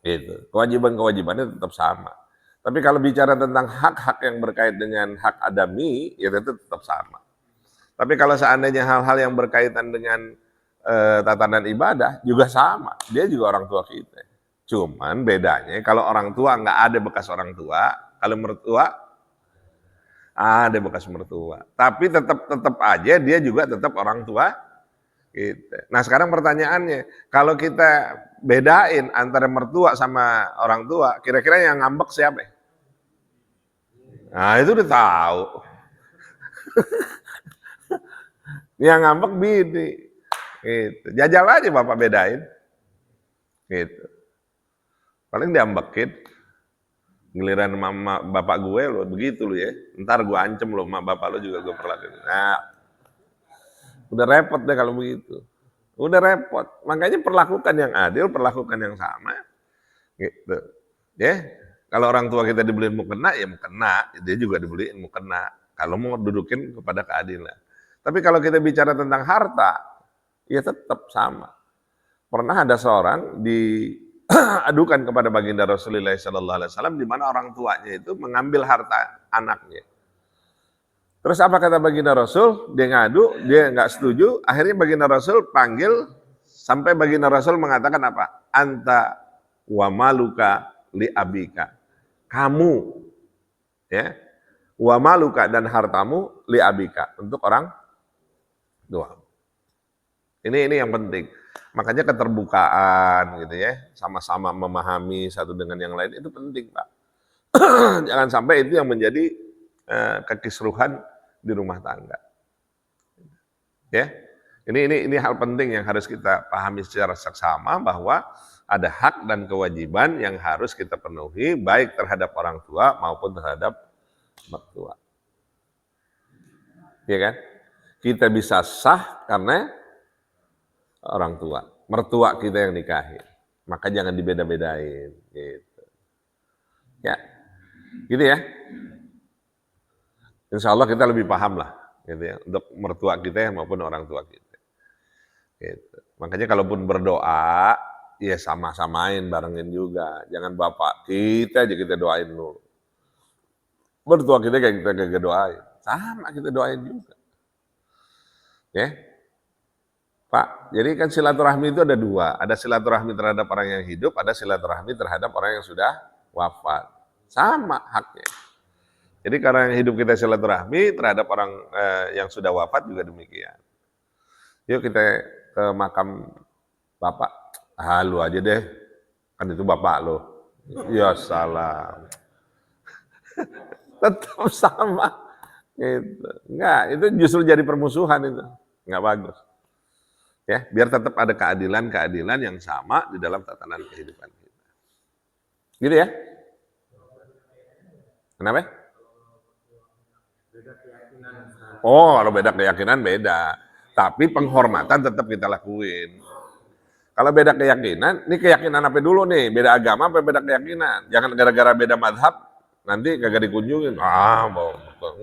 Itu, kewajiban-kewajibannya tetap sama. Tapi kalau bicara tentang hak-hak yang berkait dengan hak adami, ya itu tetap sama. Tapi kalau seandainya hal-hal yang berkaitan dengan tatanan ibadah juga sama, dia juga orang tua kita. Cuman bedanya kalau orang tua nggak ada bekas orang tua, kalau mertua ada bekas mertua. Tapi tetap aja dia juga tetap orang tua kita. Nah sekarang pertanyaannya, kalau kita bedain antara mertua sama orang tua, kira-kira yang ngambek siapa? Nah itu udah tahu. Yang ngambek bini. Gitu. Jajal aja bapak bedain. Gitu. Paling diambekin. Giliran mama bapak gue lo begitu lo ya. Ntar gue ancem lo, mak bapak lo juga gue perlakuin. Nah, udah repot deh kalau begitu. Udah repot. Makanya perlakukan yang adil, perlakukan yang sama. Gitu. Ya. Kalau orang tua kita dibeliin mukena, ya mukena. Dia juga dibeliin mukena. Kalau mau dudukin kepada keadilan. Tapi kalau kita bicara tentang harta, ya tetap sama. Pernah ada seorang diadukan kepada baginda Rasulullah SAW, di mana orang tuanya itu mengambil harta anaknya. Terus apa kata baginda Rasul? Dia ngadu, dia nggak setuju. Akhirnya baginda Rasul panggil, sampai baginda Rasul mengatakan apa? Anta wa maluka li abika. Kamu, ya, wa maluka dan hartamu li abika, untuk orang tua. Ini yang penting. Makanya keterbukaan gitu ya, sama-sama memahami satu dengan yang lain itu penting, Pak. Jangan sampai itu yang menjadi kekisruhan di rumah tangga. Ya. Ini hal penting yang harus kita pahami secara seksama, bahwa ada hak dan kewajiban yang harus kita penuhi baik terhadap orang tua maupun terhadap mertua. Ya kan? Kita bisa sah karena orang tua, mertua kita yang nikahin. Maka jangan dibeda-bedain gitu. Ya. Gitu ya. Insya Allah kita lebih paham lah gitu ya, untuk mertua kita maupun orang tua kita. Gitu. Makanya kalaupun berdoa, ya sama-samain, barengin juga. Jangan bapak kita aja kita doain dulu. Mertua kita kayak kita gak doain. Sama kita doain juga. Ya. Pak, jadi kan silaturahmi itu ada dua. Ada silaturahmi terhadap orang yang hidup, ada silaturahmi terhadap orang yang sudah wafat. Sama haknya. Jadi karena yang hidup kita silaturahmi, terhadap orang yang sudah wafat juga demikian. Yuk kita ke makam bapak. Ah, lu aja deh, kan itu bapak lo. Ya salam. Tetap sama. Gitu. Enggak, itu justru jadi permusuhan itu. Enggak bagus. Ya, biar tetap ada keadilan yang sama di dalam tatanan kehidupan kita. Gitu ya? Kenapa? Oh, kalau beda keyakinan beda. Tapi penghormatan tetap kita lakuin. Kalau beda keyakinan, ini keyakinan apa dulu nih? Beda agama apa beda keyakinan? Jangan gara-gara beda madhab, nanti kagak dikunjungin.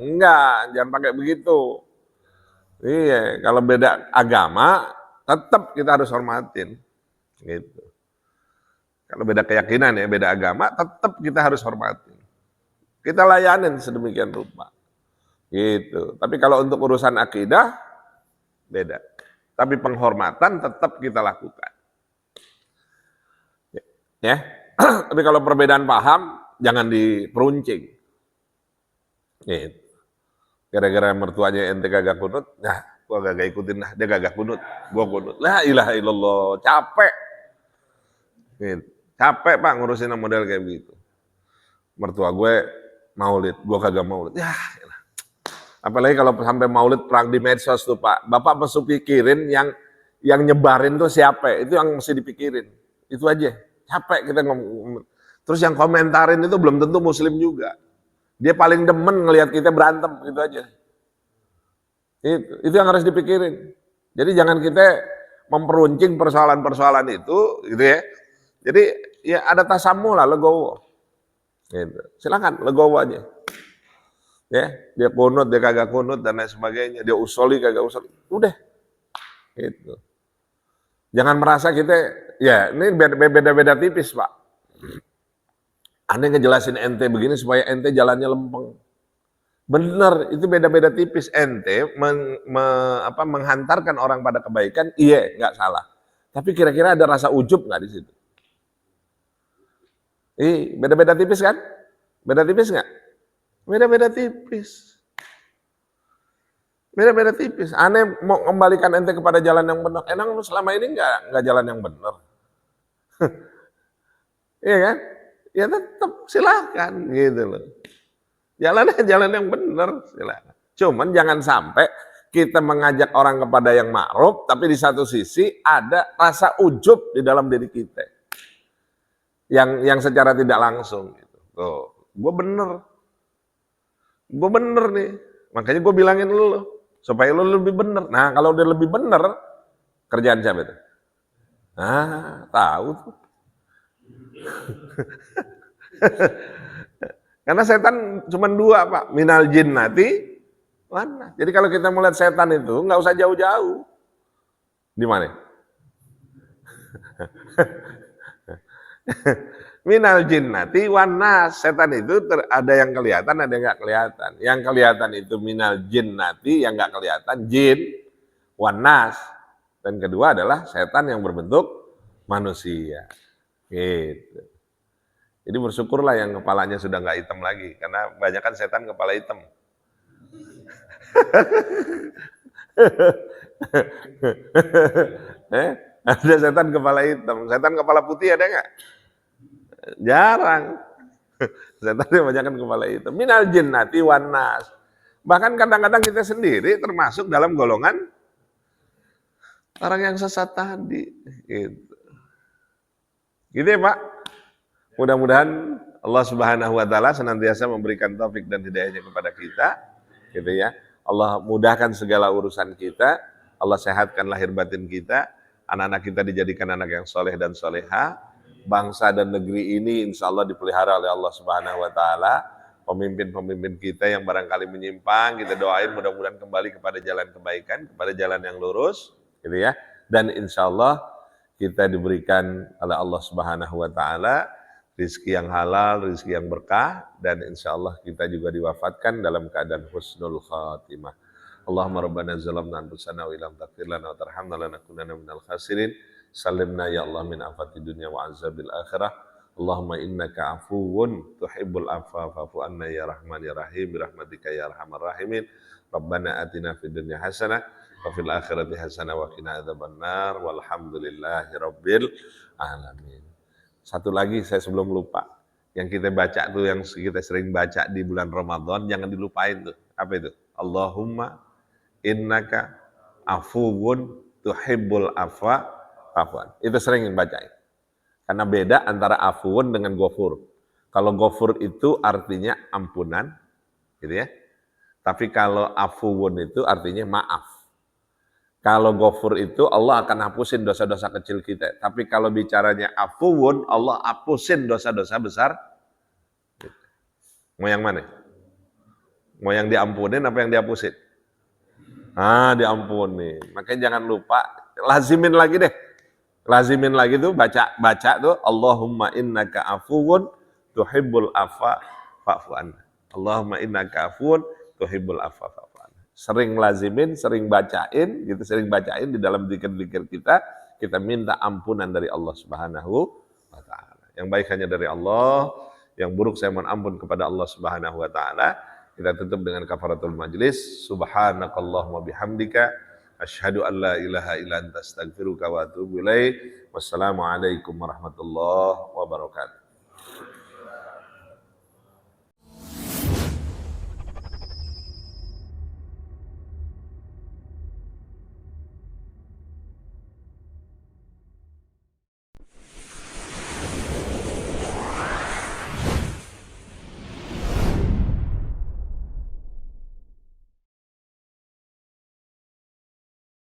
Enggak, jangan pakai begitu. Iya, kalau beda agama, tetap kita harus hormatin. Gitu. Kalau beda keyakinan ya, beda agama, tetap kita harus hormatin. Kita layanin sedemikian rupa. Gitu. Tapi kalau untuk urusan akidah, beda. Tapi penghormatan tetap kita lakukan. Ya. Tapi kalau perbedaan paham, jangan diperuncing. Gitu. Gara-gara mertuanya ente kagak kunut, nah gua kagak ikutin lah, dia kagak kunut, gua kunut. La ilaha illallah, capek. Gitu. Capek Pak ngurusin model kayak begitu. Mertua gue maulid, gua kagak maulid. Ya, apalagi kalau sampai maulid perang di medsos tuh Pak. Bapak mesti pikirin yang nyebarin tuh siapa, itu yang mesti dipikirin. Itu aja. Capek kita ngomong. Terus yang komentarin itu belum tentu muslim juga. Dia paling demen ngelihat kita berantem, gitu aja. Itu yang harus dipikirin. Jadi jangan kita memperuncing persoalan-persoalan itu, gitu ya. Jadi ya ada tasamu lah, legowo. Gitu. Silakan legowo aja. Ya, dia kunut, dia kagak kunut dan lain sebagainya. Dia usoli, kagak usoli. Udah. Gitu. Jangan merasa kita, ya ini beda-beda tipis Pak. Aneh ngejelasin ente begini supaya ente jalannya lempeng. Bener, itu beda-beda tipis. Ente menghantarkan orang pada kebaikan, iya, nggak salah. Tapi kira-kira ada rasa ujub nggak di situ? Beda-beda tipis kan? Beda tipis nggak? Beda-beda tipis. Beda-beda tipis. Aneh mau kembalikan ente kepada jalan yang benar. Emang lu selama ini nggak jalan yang benar? Iya kan? Ya tetap silakan gitu loh. Jalannya jalan yang benar, silakan. Cuman jangan sampai kita mengajak orang kepada yang ma'ruf, tapi di satu sisi ada rasa ujub di dalam diri kita. Yang secara tidak langsung gitu. Tuh, gue bener nih. Makanya gue bilangin lu supaya lu lebih bener. Nah, kalau dia lebih bener, kerjaan siapa itu? Ah, tahu tuh. Karena setan cuma dua, Pak. Minal jinnati wan. Jadi kalau kita melihat setan itu nggak usah jauh-jauh. Di mana? Minal jinnati wan nas. Setan itu ada yang kelihatan, ada yang nggak kelihatan. Yang kelihatan itu minal jinnati, yang nggak kelihatan jin wan nas. Dan kedua adalah setan yang berbentuk manusia. Gitu. Jadi bersyukurlah yang kepalanya sudah nggak hitam lagi, karena banyak kan setan kepala hitam. Ada setan kepala hitam, setan kepala putih ada nggak? Jarang. Setan yang banyak kan kepala hitam. Minal jinnati wan nas. Bahkan kadang-kadang kita sendiri termasuk dalam golongan orang yang sesat tadi. Gitu. Gitu ya Pak. Mudah-mudahan Allah Subhanahu wa taala senantiasa memberikan taufik dan hidayahnya kepada kita, gitu ya. Allah mudahkan segala urusan kita, Allah sehatkan lahir batin kita, anak-anak kita dijadikan anak yang soleh dan soleha, bangsa dan negeri ini insya Allah dipelihara oleh Allah Subhanahu wa taala, pemimpin-pemimpin kita yang barangkali menyimpang, kita doain mudah-mudahan kembali kepada jalan kebaikan, kepada jalan yang lurus, gitu ya. Dan insya Allah kita diberikan oleh Allah Subhanahu wa taala rizki yang halal, rizki yang berkah, dan insya Allah kita juga diwafatkan dalam keadaan husnul khatimah. Allahumma rabbana zalamna anfusana wa illam taghfir lana wa tarhamna lanakunanna minal khasirin. Salimna ya Allah min afati dunya wa azabil akhirah. Allahumma innaka afuwun tuhibbul afwa fa'fu anna ya rahman ya rahim birahmatika ya arhamar rahimin. Rabbana atina fid dunya hasanah wa fil akhirati hasanah wa qina adzabannar walhamdulillahi rabbil alamin. Satu lagi saya sebelum lupa, yang kita baca tuh, yang kita sering baca di bulan Ramadan, jangan dilupain tuh. Apa itu? Allahumma innaka afuwun tuhibbul afwa fa'fuan. Itu sering yang bacain. Karena beda antara afuwun dengan ghafur. Kalau ghafur itu artinya ampunan, gitu ya. Tapi kalau afuwun itu artinya maaf. Kalau ghafur itu Allah akan hapusin dosa-dosa kecil kita. Tapi kalau bicaranya afuwun, Allah hapusin dosa-dosa besar. Mau yang mana? Mau yang diampunin apa yang dihapusin? Diampuni. Makanya jangan lupa, lazimin lagi deh. Lazimin lagi tuh, baca tuh, Allahumma innaka afuwun tuhibbul afwa fa'fu anna. Allahumma innaka afuwun tuhibbul afwa fa'fu. Sering lazimin, sering bacain, gitu, sering bacain di dalam zikir-zikir kita minta ampunan dari Allah Subhanahu wa taala. Yang baik hanya dari Allah, yang buruk saya mohon ampun kepada Allah Subhanahu wa taala. Kita tutup dengan kafaratul majlis. Subhanakallahumma bihamdika asyhadu an la ilaha illa anta astaghfiruka wa atubu ilaik. Wassalamualaikum warahmatullahi wabarakatuh.